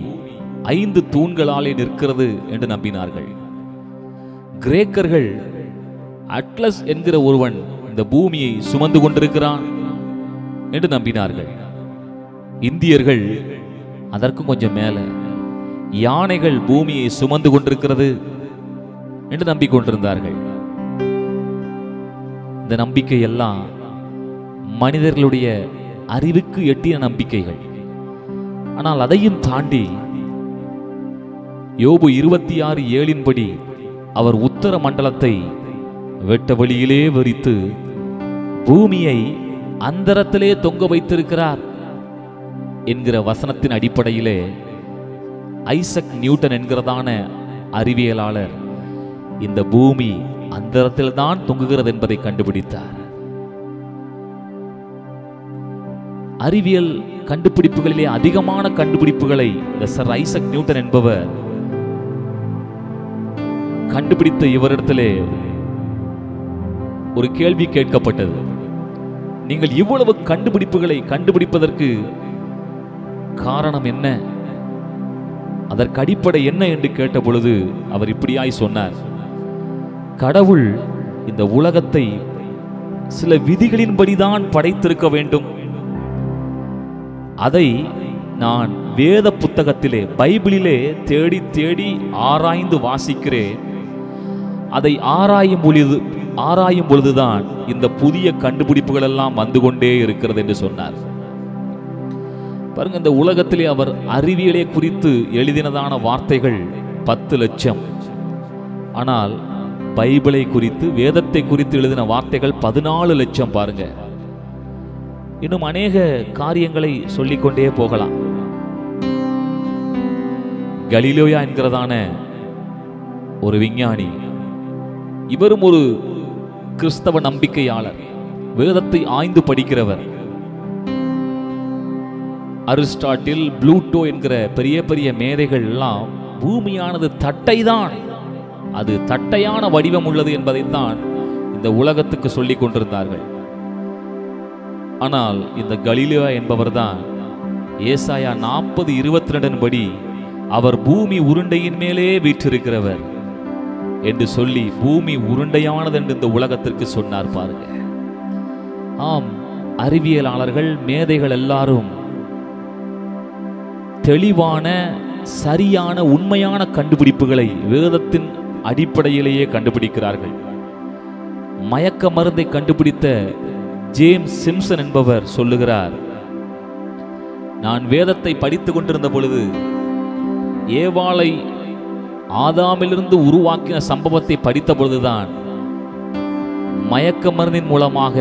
5 தூண்களாலே நிற்கிறது என்று நம்பினார்கள். கிரேக்கர்கள் அட்லஸ் என்கிற ஒருவன் இந்த பூமியை சுமந்து கொண்டிருக்கிறான் என்று நம்பினார்கள். இந்தியர்கள் அதற்கும் கொஞ்சம் மேல யானைகள் பூமியை சுமந்து கொண்டிருக்கிறது என்று நம்பிக்கொண்டிருந்தார்கள். இந்த நம்பிக்கை எல்லாம் மனிதர்களுடைய அறிவுக்கு எட்டிய நம்பிக்கைகள். ஆனால் அதையும் தாண்டி யோபு 26:7 படி அவர் உத்தர மண்டலத்தை வெட்ட வழியிலே விரித்து பூமியை அந்தரத்திலே தொங்க வைத்திருக்கிறார் என்கிற வசனத்தின் அடிப்படையிலே ஐசக் நியூட்டன் என்கிறதான அறிவியலாளர் இந்த பூமி அந்தரத்தில் தான் தொங்குகிறது என்பதை கண்டுபிடித்தார். அறிவியல் கண்டுபிடிப்புகளிலே அதிகமான கண்டுபிடிப்புகளை இந்த சர் ஐசக் நியூட்டன் என்பவர் கண்டுபிடித்த இவரிடத்திலே ஒரு கேள்வி கேட்கப்பட்டது. நீங்கள் இவ்வளவு கண்டுபிடிப்புகளை கண்டுபிடிப்பதற்கு காரணம் என்ன, அதற்கு அடிப்படை என்ன என்று கேட்ட பொழுது அவர் இப்படியாய் சொன்னார். கடவுள் இந்த உலகத்தை சில விதிகளின்படிதான் படைத்திருக்க வேண்டும். அதை நான் வேத புத்தகத்திலே, பைபிளிலே தேடி தேடி ஆராய்ந்து வாசிக்கிறேன். அதை ஆராயும் பொழுதுதான் இந்த புதிய கண்டுபிடிப்புகள் எல்லாம் வந்து கொண்டே இருக்கிறது என்று சொன்னார். பாருங்க, இந்த உலகத்திலே அவர் அறிவியலை குறித்து எழுதினதான வார்த்தைகள் 10 லட்சம். ஆனால் பைபிளை குறித்து, வேதத்தை குறித்து எழுதின வார்த்தைகள் 14 லட்சம். பாருங்க, இன்னும் அநேக காரியங்களை சொல்லிக்கொண்டே போகலாம். கலீலியோ என்கிறதான ஒரு விஞ்ஞானி, இவரும் ஒரு கிறிஸ்தவ நம்பிக்கையாளர், வேதத்தை ஆய்ந்து படிக்கிறவர். அரிஸ்டாட்டில், புளூட்டோ என்கிற பெரிய பெரிய மேதைகள் எல்லாம் பூமியானது தட்டைதான், அது தட்டையான வடிவம் உள்ளது என்பதைத்தான் இந்த உலகத்துக்கு சொல்லிக் கொண்டிருந்தார்கள். ஆனால் இந்த கலீலியோ என்பவர் தான் ஏசாயா 40:22 படி அவர் பூமி உருண்டையின் மேலே வீற்றிருக்கிறவர் என்று சொல்லி பூமி உருண்டையானது என்று இந்த உலகத்திற்கு சொன்னார். பாருங்க, ஆம், அறிவியலாளர்கள், மேதைகள் எல்லாரும் தெளிவான, சரியான, உண்மையான கண்டுபிடிப்புகளை வேதத்தின் அடிப்படையிலேயே கண்டுபிடிக்கிறார்கள். மயக்க மருந்தை கண்டுபிடித்த ஜேம்ஸ் சிம்சன் என்பவர் சொல்லுகிறார், நான் வேதத்தை படித்துக் கொண்டிருந்த பொழுது ஏவாளை ஆதாமிலிருந்து உருவாக்கின சம்பவத்தை படித்த பொழுதுதான் மயக்க மருந்தின் மூலமாக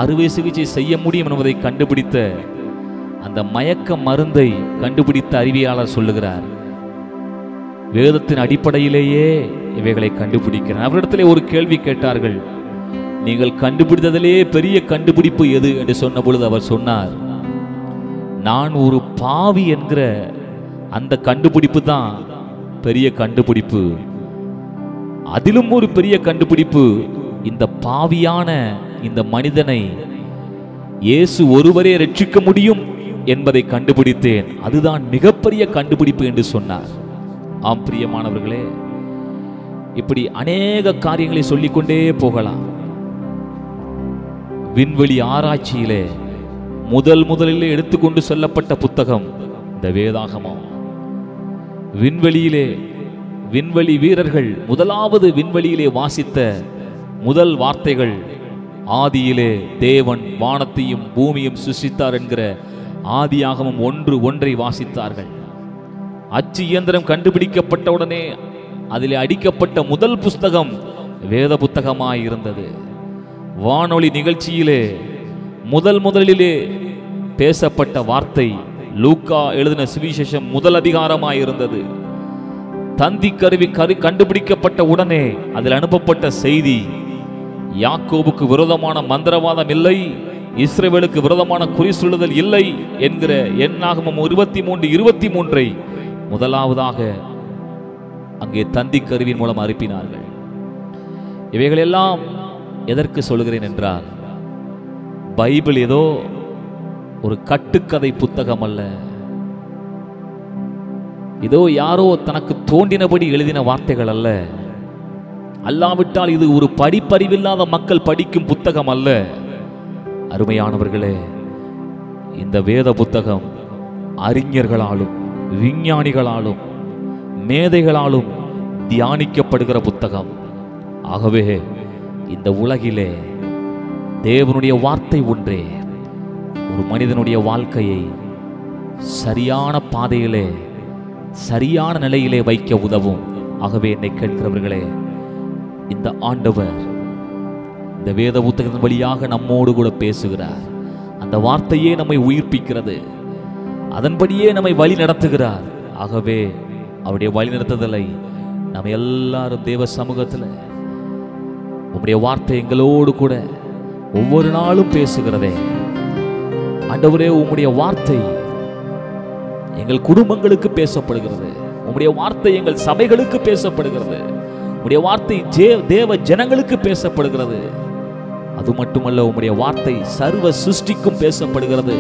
அறுவை சிகிச்சை செய்ய முடியும் என்பதை கண்டுபிடித்த அந்த மயக்க மருந்தை கண்டுபிடித்த அறிவியலாளர் சொல்லுகிறார், வேதத்தின் அடிப்படையிலேயே இவைகளை கண்டுபிடிக்கிறார். அவரிடத்திலே ஒரு கேள்வி கேட்டார்கள், நீங்கள் கண்டுபிடித்ததிலேயே பெரிய கண்டுபிடிப்பு எது என்று சொன்ன பொழுது அவர் சொன்னார், நான் ஒரு பாவி என்கிற அந்த கண்டுபிடிப்பு தான் பெரிய கண்டுபிடிப்பு. அதிலும் ஒரு பெரிய கண்டுபிடிப்பு, இந்த பாவியான இந்த மனிதனை இயேசு ஒருவரே ரட்சிக்க முடியும் என்பதை கண்டுபிடித்தேன். அதுதான் மிகப்பெரிய கண்டுபிடிப்பு என்று சொன்னார். ஆம் பிரியமானவர்களே, இப்படி அநேக காரியங்களை சொல்லிக்கொண்டே போகலாம். விண்வெளி ஆராய்ச்சியிலே முதலிலே எடுத்துக்கொண்டு சொல்லப்பட்ட புத்தகம் இந்த வேதாகமம். விண்வெளி வீரர்கள் முதலாவது விண்வெளியிலே வாசித்த முதல் வார்த்தைகள், ஆதியிலே தேவன் வானத்தையும் பூமியும் சிருஷ்டித்தார் என்கிற ஆதியாகமம் 1:1 வாசித்தார்கள். அச்சு இயந்திரம் கண்டுபிடிக்கப்பட்டவுடனே அதிலே அடிக்கப்பட்ட முதல் புஸ்தகம் வேத புத்தகமாய் இருந்தது. வானொலி நிகழ்ச்சியிலே முதலிலே பேசப்பட்ட வார்த்தை லூக்கா எழுதின சுவிசேஷம் முதல் அதிகாரமாய் இருந்தது. தந்தி கருவி கண்டுபிடிக்கப்பட்ட உடனே அதில் அனுப்பப்பட்ட செய்தி, யாக்கோபுக்கு விரோதமான மந்திரவாதம் இல்லை, இஸ்ரவேலுக்கு விரோதமான குறி சொல்லுதல் இல்லை என்கிற எண்ணாகமம் 23:23 முதலாவதாக அங்கே தந்தி கருவியின் மூலம் அனுப்பினார்கள். இவைகளெல்லாம் எதற்கு சொல்கிறேன் என்றால், பைபிள் ஏதோ ஒரு கட்டுக்கதை புத்தகம் அல்ல, இதோ யாரோ தனக்கு தோன்றினபடி எழுதின வார்த்தைகள் அல்ல, அல்லாவிட்டால் இது ஒரு படிப்பறிவில்லாத மக்கள் படிக்கும் புத்தகம் அல்ல. அருமையானவர்களே, இந்த வேத புத்தகம் அறிஞர்களாலும் விஞ்ஞானிகளாலும் மேதைகளாலும் தியானிக்கப்படுகிற புத்தகம். ஆகவே இந்த உலகிலே தேவனுடைய வார்த்தை ஒன்றே ஒரு மனிதனுடைய வாழ்க்கையை சரியான பாதையிலே சரியான நிலையிலே வைக்க உதவும். ஆகவே என்னை கேட்கிறவர்களே, இந்த ஆண்டவர் இந்த வேத புத்தகத்தின் வழியாக நம்மோடு கூட பேசுகிறார். அந்த வார்த்தையே நம்மை உயிர்ப்பிக்கிறது, அதன்படியே நம்மை வழி நடத்துகிறார். ஆகவே அவருடைய வழி நடத்துதலை நம்ம எல்லாரும் தேவ சமூகத்தில் உம்முடைய வார்த்தை எங்களோடு கூட ஒவ்வொரு நாளும் பேசுகிறதே. ஆண்டவரே, உம்முடைய வார்த்தை எங்கள் குடும்பங்களுக்கு பேசப்படுகிறது, உம்முடைய வார்த்தை எங்கள் சபைகளுக்கு பேசப்படுகிறது, உம்முடைய வார்த்தை தேவ ஜனங்களுக்கு பேசப்படுகிறது. அது மட்டுமல்ல, உம்முடைய வார்த்தை சர்வ சிருஷ்டிக்கும் பேசப்படுகிறது.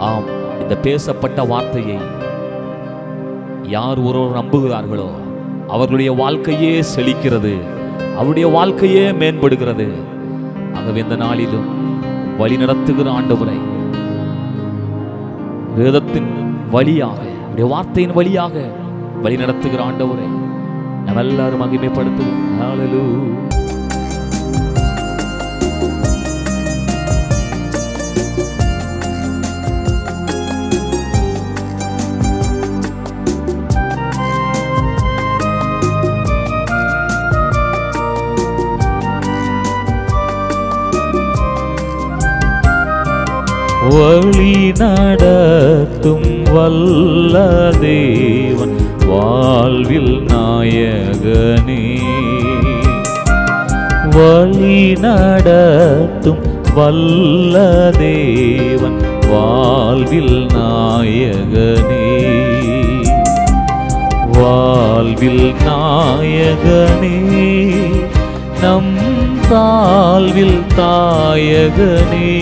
ஆம், இந்த பேசப்பட்ட வார்த்தையை யார் ஒருவர் நம்புகிறார்களோ அவர்களுடைய வாழ்க்கையே செழிக்கிறது, அவருடைய வாழ்க்கையே மேம்படுகிறது. ஆகவே இந்த நாளிலும் வழி நடத்துகிற ஆண்டவரை வேதத்தின் வழியாக அவருடைய வார்த்தையின் வழியாக வழி நடத்துகிற ஆண்டவரை நம்ம எல்லாரும் மகிமைப்படுத்துவோம். ஹல்லேலூயா. வழி நடத்தும் வல்ல தேவன் வாழ்வில் நாயகனே, வழி நடத்தும் வல்ல தேவன் வாழ்வில் நாயகனே, வாழ்வில் நாயகனே, நம் தாழ்வில் தாயகனே,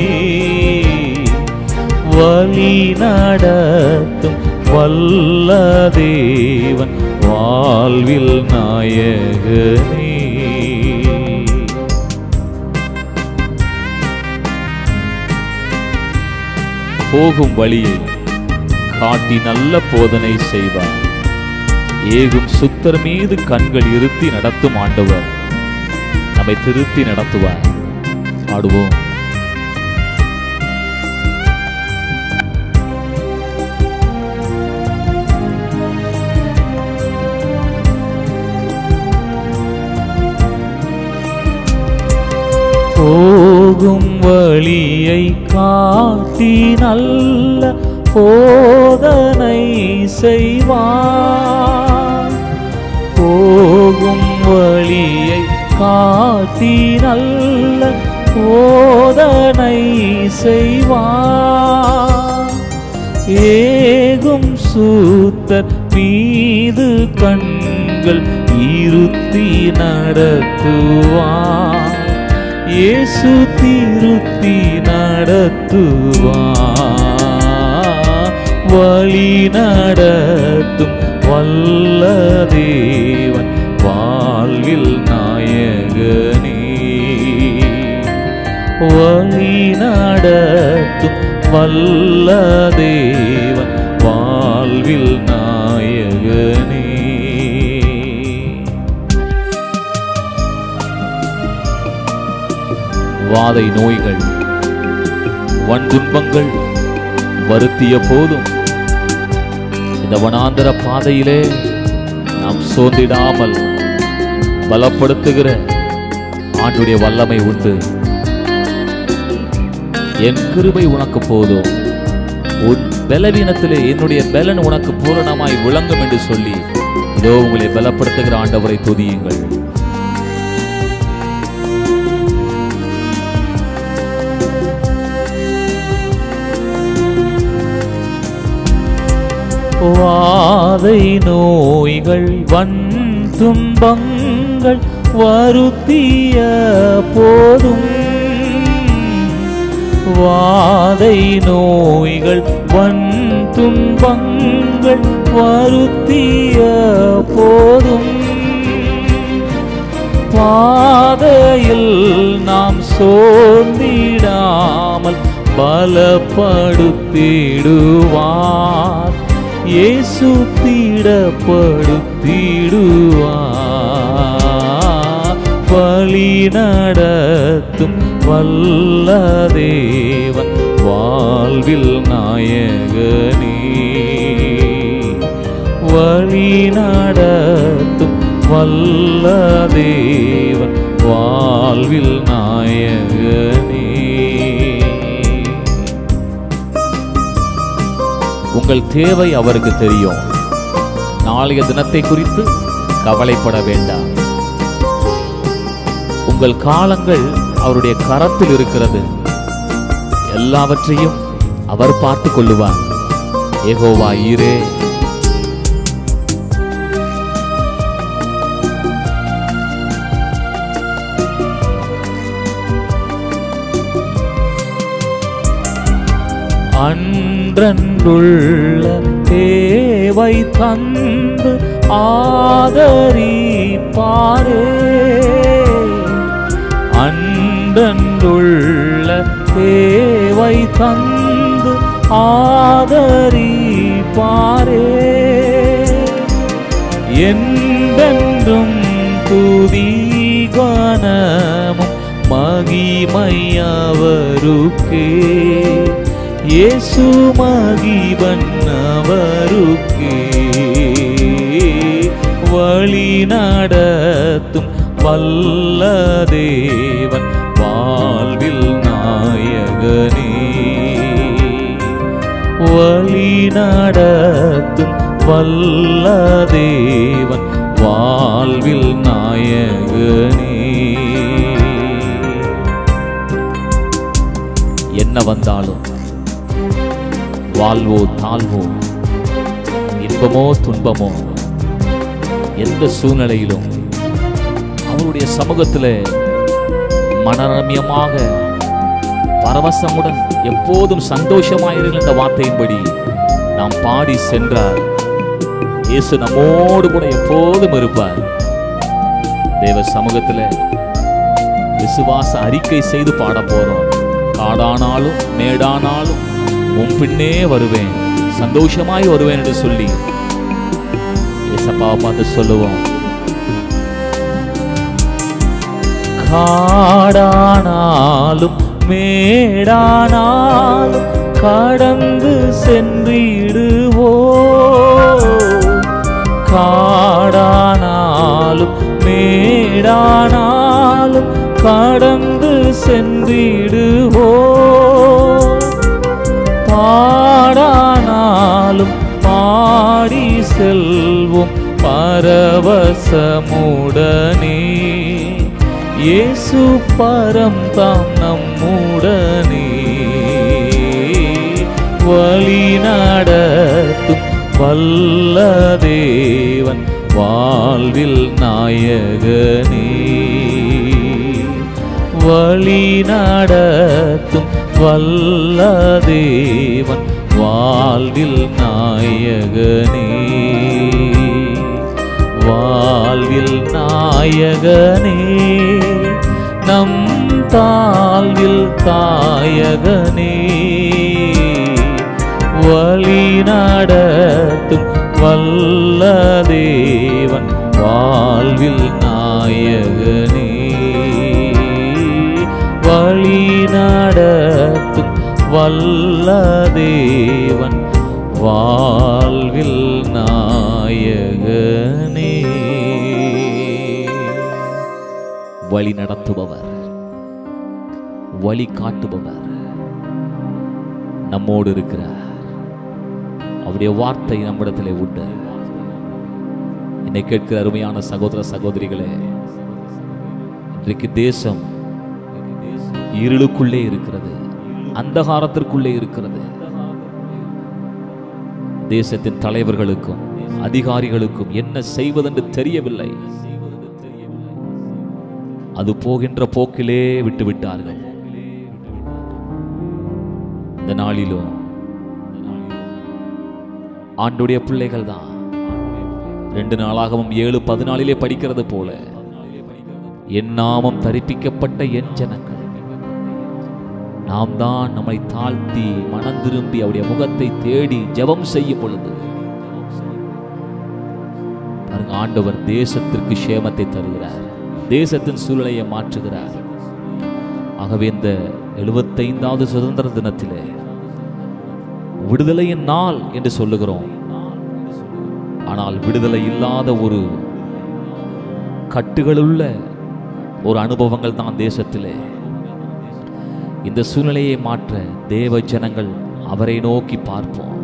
வழி நடத்தும் வல்ல தேவன் வாழ்வில் நாயகனே. போகும் வழியை காட்டி நல்ல போதனை செய்வார், ஏகும் சுத்தர் மீது கண்கள் இருத்தி நடத்தும் ஆண்டவர் நம்மை திருத்தி நடத்துவார். பாடுவோம். போகும் வழியை காட்டி நல்ல போதனை செய்வார். போகும் வழியை காட்டி நல்ல போதனை செய்வார். ஏகும் சூத்தர் மீது கண்கள் இருத்தி நடத்துவார். இயேசு திருத்தி நடத்துவார். வழி நடத்தும் வல்ல தேவன் வாழ்வில் நாயகனே. வழி நடத்தும் வல்ல தேவன் வாழ்வில் நாயகனே. வாதை நோய்கள் வன்துன்பங்கள் வருத்திய போதும் இந்த வனாந்தர பாதையிலே நாம் சோர்ந்திடாமல் பலப்படுத்துகிற ஆண்டுடைய வல்லமை உண்டு. என் கிருபை உனக்கு போதும், உன் பலவீனத்திலே என்னுடைய பலன் உனக்கு பூரணமாய் விளங்கும் என்று சொல்லி இதோ உங்களை பலப்படுத்துகிற ஆண்டவரை துதியுங்கள். வாதை நோய்கள் வன் துன்பங்கள் வருத்திய போதும், வாதை நோய்கள் வன் துன்பங்கள் வருத்திய போதும், பாதையில் நாம் சோர்ந்திடாமல் பலப்படுத்திடுவார். இயேசு திடப்படுத்திடுவார். வழி நடத்தும் வல்ல தேவன் வாழ்வில் நாயகனே. வழி நடத்தும் வல்ல தேவன் வாழ்வில் நாயகனே. உங்கள் தேவை அவருக்கு தெரியும். நாளைய தினத்தை குறித்து கவலைப்பட வேண்டாம். உங்கள் காலங்கள் அவருடைய கரத்தில் இருக்கிறது. எல்லாவற்றையும் அவர் பார்த்துக் கொள்ளுவார். யெகோவா ஈரே. அன்றன்றுள்ள தேவை தந்து ஆதரிப்பாரே. அன்றன்றுள்ள தேவை தந்து ஆதரிப்பாரே. என்றென்றும் துதி கனமும் மகிமையவருக்கே. இயேசு மகிபன் அவருக்கே. வழி நடத்தும் வல்ல தேவன் வாழ்வில் நாயகனே. வழி நடத்தும் வல்ல தேவன் வாழ்வில் நாயகனே. என்ன வந்தாலும், வாழ்வோ தாழ்வோ, இன்பமோ துன்பமோ, எந்த சூழ்நிலையிலும் அவருடைய சமூகத்தில் மனரம்யமாக பரவசமுடன் எப்போதும் சந்தோஷமாயிருங்கள் என்ற வார்த்தையின்படி நாம் பாடி சென்றார். இயேசு நம்மோடு கூட எப்போதும் இருப்பார். தேவ சமூகத்தில் விசுவாச அறிக்கை செய்து பாட போறோம். காடானாலும் மேடானாலும் உன் பின்னே வருவேன், சந்தோஷமாய் வருவேன் என்று சொல்லி ஏசப்பாவை பார்த்து சொல்லுவோம். காடானாலும் மேடானாலும் கடந்து சென்றிடுவோ. காடானாலும் மேடானாலும் கடந்து சென்றிடுவோ, பாடானாலும் பாடி செல்வோம் பரவசமுடனே. இயேசு பரம் தாம் நம்முடனே, வழி நடத்தும் வல்ல தேவன் வாழ்வில் நாயகனே. வழி நடத்தும் வல்ல தேவன் வாழ்வில் நாயகனே. வாழ்வில் நாயகனே, நம் தாழ்வில் தாயகனே. வழி நடத்தும் வல்ல தேவன் வாழ்வில் நாயகனே. வழி நடத்தும் வல்ல தேவன் வாழ்வில் நாயகனே. வழி நடத்துபவர், வழி காட்டுபவர் நம்மோடு இருக்கிறார். அவருடைய வார்த்தை நம்மிடத்திலே உண்டு. என்னை கேட்கிற அருமையான சகோதர சகோதரிகளே, இன்றைக்கு தேசம் இருளுக்குள்ளே இருக்கிறது, அந்தகாரத்திற்குள்ளே இருக்கிறது. தேசத்தின் தலைவர்களுக்கும் அதிகாரிகளுக்கும் என்ன செய்வதென்று தெரியவில்லை. அது போகின்ற போக்கிலே விட்டுவிட்டார்கள். இந்த நாளிலும் ஆண்டுடைய பிள்ளைகள் தான் 2 நாளாகவும் 7:14 படிக்கிறது போல, என் நாமம் தரிப்பிக்கப்பட்ட என் ஜனங்கள், நாம் தான் நம்மை தாழ்த்தி மனம் திரும்பி அவருடைய முகத்தை தேடி ஜெபம் செய்யும் பொழுது ஆண்டவர் தேசத்திற்கு சேமத்தை தருகிறார், தேசத்தின் சூழ்நிலையை மாற்றுகிறார். ஆகவே இந்த 75வது சுதந்திர தினத்திலே விடுதலையின் நாள் என்று சொல்லுகிறோம். ஆனால் விடுதலை இல்லாத ஒரு கட்டுகளுள்ள ஒரு அனுபவங்கள் தான் தேசத்திலே. இந்த சூழ்நிலையை மாற்ற தேவ ஜனங்கள் அவரை நோக்கி பார்ப்போம்.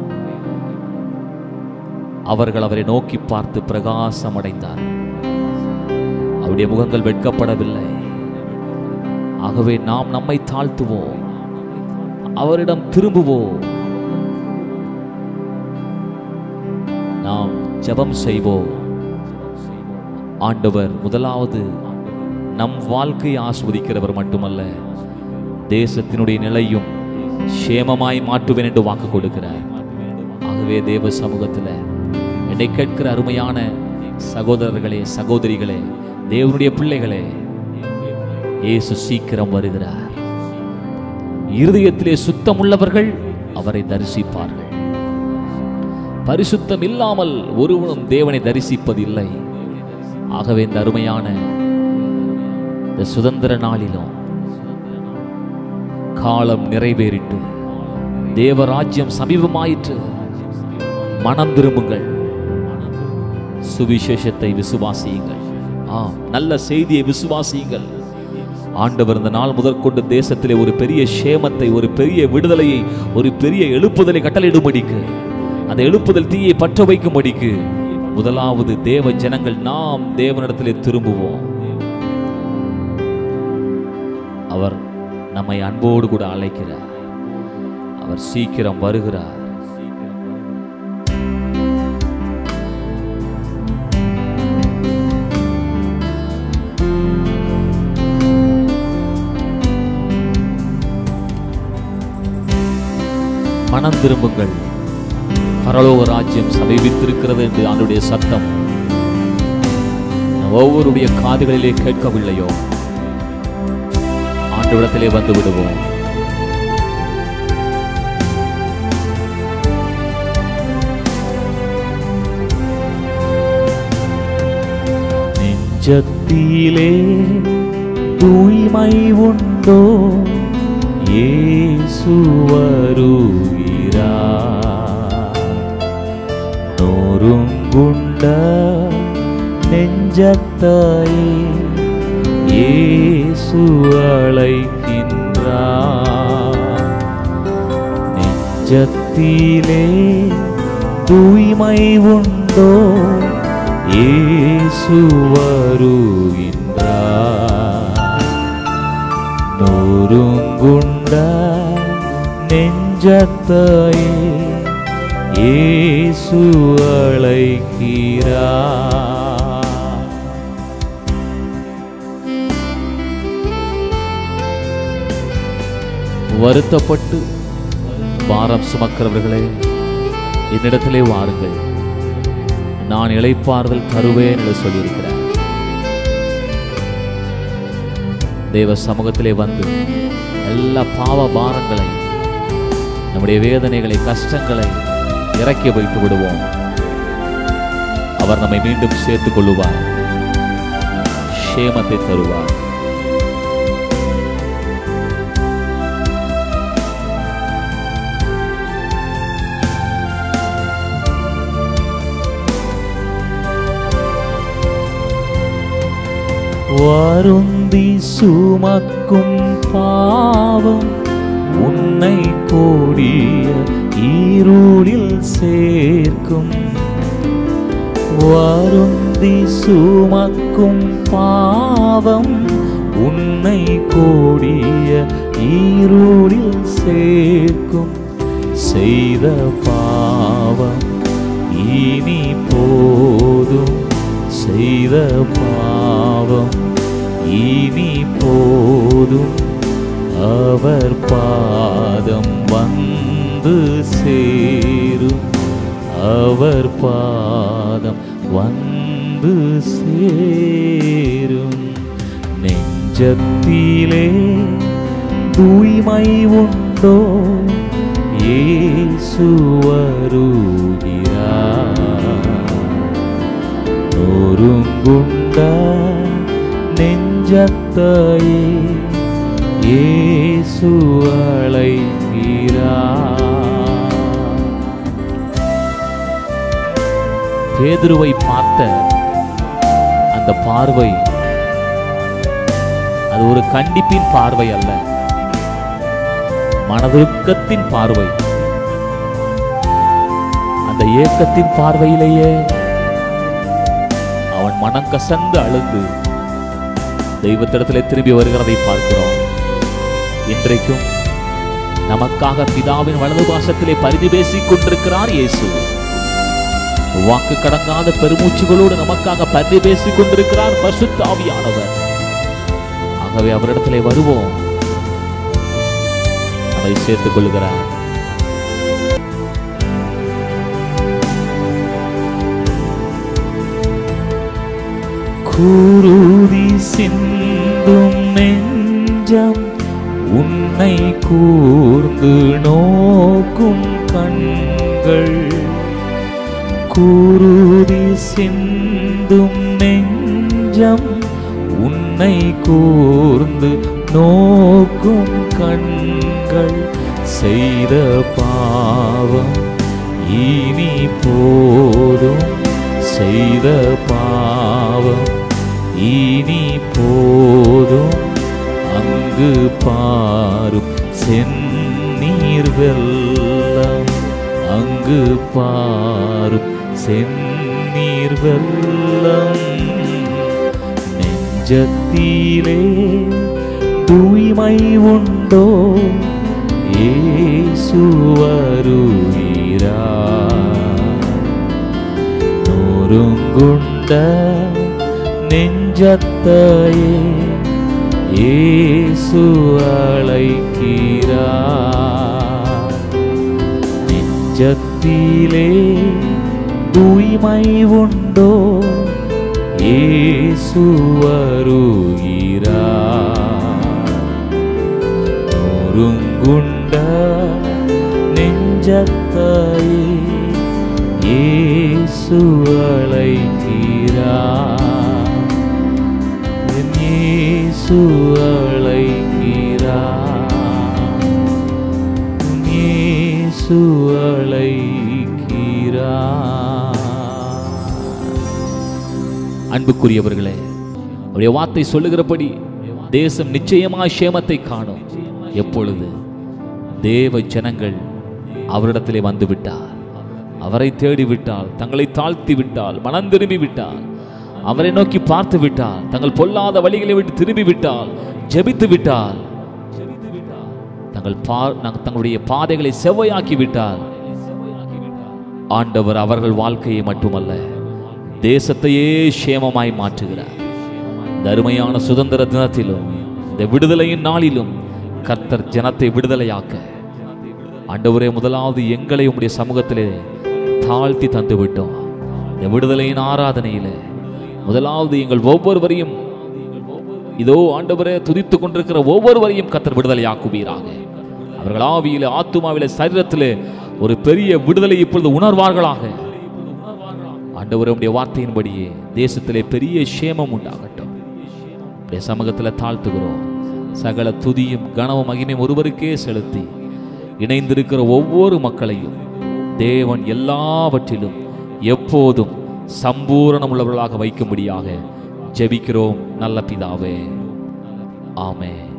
அவர்கள் அவரை நோக்கி பார்த்து பிரகாசம் அடைந்தார். அவருடைய முகங்கள் வெட்கப்படவில்லை. ஆகவே நாம் நம்மை தாழ்த்துவோம், அவரிடம் திரும்புவோம், நாம் ஜெபம் செய்வோம். ஆண்டவர் முதலாவது நம் வாழ்க்கையை ஆஸ்வதிக்கிறவர் மட்டுமல்ல, தேசத்தினுடைய நிலையும் சேமமாய் மாற்றுவேன் என்று வாக்கு கொடுக்கிறார். ஆகவே தேவ சமூகத்தில் என்னை கேட்கிற அருமையான சகோதரர்களே, சகோதரிகளே, தேவனுடைய பிள்ளைகளே, இயேசு சீக்கிரம் வருகிறார். இருதயத்திலே சுத்தம் உள்ளவர்கள் அவரை தரிசிப்பார்கள். பரிசுத்தம் இல்லாமல் ஒருவனும் தேவனை தரிசிப்பதில்லை. ஆகவே இந்த அருமையான இந்த சுதந்திர நாளிலும் காலம் நிறைவேறிட்டு தேவராஜ்யம் சமீபமாயிற்று. மனம் திரும்புங்கள், சுவிசேஷத்தை விசுவாசியுங்கள், நல்ல செய்தியை விசுவாசியுங்கள். ஆண்டவர் இந்த நாள் முதற்கொண்டு தேசத்திலே ஒரு பெரிய சேமத்தை, ஒரு பெரிய விடுதலையை, ஒரு பெரிய எழுப்புதலை கட்டளையிடும்படிக்கு, அந்த எழுப்புதல் தீயை பற்ற வைக்கும்படிக்கு முதலாவது தேவ ஜனங்கள் நாம் தேவனிடத்திலே திரும்புவோம். அவர் நம்மை அன்போடு கூட அழைக்கிறார். அவர் சீக்கிரம் வருகிறார். மனம் திரும்புங்கள், பரலோக ராஜ்யம் சமீபித்திருக்கிறது என்று ஆண்டவருடைய சத்தம் ஒவ்வொருடைய காதுகளிலே கேட்கவில்லையோ, ஆண்டவரிடத்திலே வந்து விடுவோம். நெஞ்சத்திலே தூய்மை உண்டோ, இயேசு வருகிறார். நொறுங்குண்ட நெஞ்சத்தை இயேசு அழைக்கிறார். நெஞ்சத்திலே தூய்மை உண்டோ இயேசு வருகின்றார். நொறுங்குண்ட நெஞ்சத்தையே இயேசு அழைக்கிறார். வருத்தப்பட்டு பாரம் சுமக்கிறவர்களே, என்னிடத்திலே வாருங்கள், நான் இளைப்பாறுதல் தருவேன் என்று சொல்லியிருக்கிறார். தேவ சமூகத்திலே வந்து எல்லா பாவ பாரங்களை, நம்முடைய வேதனைகளை, கஷ்டங்களை இறக்கி வைத்து விடுவோம். அவர் நம்மை மீண்டும் சேர்த்துக் கொள்ளுவார், சேமத்தை தருவார். வருந்தி சுமக்கும் பாவம் உன்னை கோடிய இருளில் சேர்க்கும். வருந்தி சுமக்கும் பாவம் உன்னை கோடிய இருளில் சேர்க்கும். செய்த பாவம் இனி போதும், செய்த பாவம் இனி போதும், அவர் பாதம் வந்து சேரும், அவர் பாதம் வந்து சேரும். நெஞ்சத்திலே தூய்மை உண்டோ இயேசு வருகிறார். நொறுங்குண்ட நெஞ்சத்தையே இயேசு அழைக்கிறார். பேதுருவை பார்த்த அந்த பார்வை அது ஒரு கண்டிப்பின் பார்வை அல்ல, மனதுருக்கத்தின் பார்வை. அந்த ஏக்கத்தின் பார்வையிலேயே அவன் மனம் கசந்து அழுது தெய்வத்திடத்திலே திரும்பி வருகிறதை பார்க்கிறோம். இன்றைக்கும் நமக்காக பிதாவின் வலது பாசத்திலே பரிதி பேசிக் கொண்டிருக்கிறார் இயேசு. வாக்கு கடங்காத பெருமூச்சுகளோடு நமக்காக பரிதி பேசிக் கொண்டிருக்கிறார் பரிசுத்த ஆவியானவர். ஆகவே அவரிடத்திலே வருவோம், நம்மை சேர்த்துக் கொள்கிறார். குருதி சிந்தும் நெஞ்சம் உன்னை கூர்ந்து நோக்கும் கண்கள். குருதி சிந்தும் நெஞ்சம் உன்னை கூர்ந்து நோக்கும் கண்கள். செய்த பாவம் இனி போதும், செய்த பாவம் இனி போதும், அங்கு பாரும் செந்நீர் வெள்ளம், அங்கு பாரும் செந்நீர் வெள்ளம். நெஞ்சத்திலே தூய்மை உண்டோ இயேசு வருகிறார். நொறுங்குண்ட நெஞ்சத்தையே இயேசு அழைக்கிறார். நெஞ்சத்திலே தூய்மை உண்டோ இயேசு வருகிறார். நொறுங்குண்ட நெஞ்சத்தையே இயேசு அழைக்கிறார். இயேசு அழைக்கிறார். இயேசு அழைக்கிறார். அன்புக்குரியவர்களே, அவருடைய வார்த்தை சொல்லுகிறபடி தேசம் நிச்சயமாய் சேமத்தை காணும். எப்பொழுது தேவ ஜனங்கள் அவரிடத்திலே வந்து விட்டார், அவரை தேடி விட்டால், தங்களை தாழ்த்தி விட்டால், மனம் திரும்பி விட்டால், அவரை நோக்கி பார்த்து விட்டால், தங்கள் பொல்லாத வழிகளை விட்டு திரும்பி விட்டால், ஜெபித்து விட்டால், தங்களுடைய பாதைகளை செவ்வையாக்கி விட்டால், ஆண்டவர் அவர்கள் வாழ்க்கையை மட்டுமல்ல தேசத்தையே சேமமாய் மாற்றுகிறார். இந்த அருமையான சுதந்திர தினத்திலும் இந்த விடுதலையின் நாளிலும் கர்த்தர் ஜனத்தை விடுதலையாக்க ஆண்டவரே முதலாவது எங்களை உம்முடைய சமூகத்திலே தாழ்த்தி தந்து விட்டோம். இந்த விடுதலையின் ஆராதனையிலே முதலாவது எங்கள் ஒவ்வொருவரையும் இதோ ஆண்டவரே துதித்துக் கொண்டிருக்கிற ஒவ்வொருவரையும் கர்த்தர் விடுதலையாக்குவீராக. அவர்கள் ஆவியிலே, ஆத்துமாவிலே, சரீரத்திலே ஒரு பெரிய விடுதலை இப்பொழுது உணர்வார்களாக. ஆண்டவரே உம்முடைய வார்த்தையின்படியே தேசத்திலே பெரிய சேமம் உண்டாகட்டும். உம்முடைய சமூகத்தில் தாழ்த்துகிறோம். சகல துதியும் கனமும் மகிமையும் ஒருவருக்கே செலுத்தி இணைந்திருக்கிற ஒவ்வொரு மக்களையும் தேவன் எல்லாவற்றிலும் எப்போதும் சம்பூரணம் உள்ளவர்களாக வைக்கும்படியாக ஜெபிக்கிறோம் நல்ல பிதாவே. ஆமென்.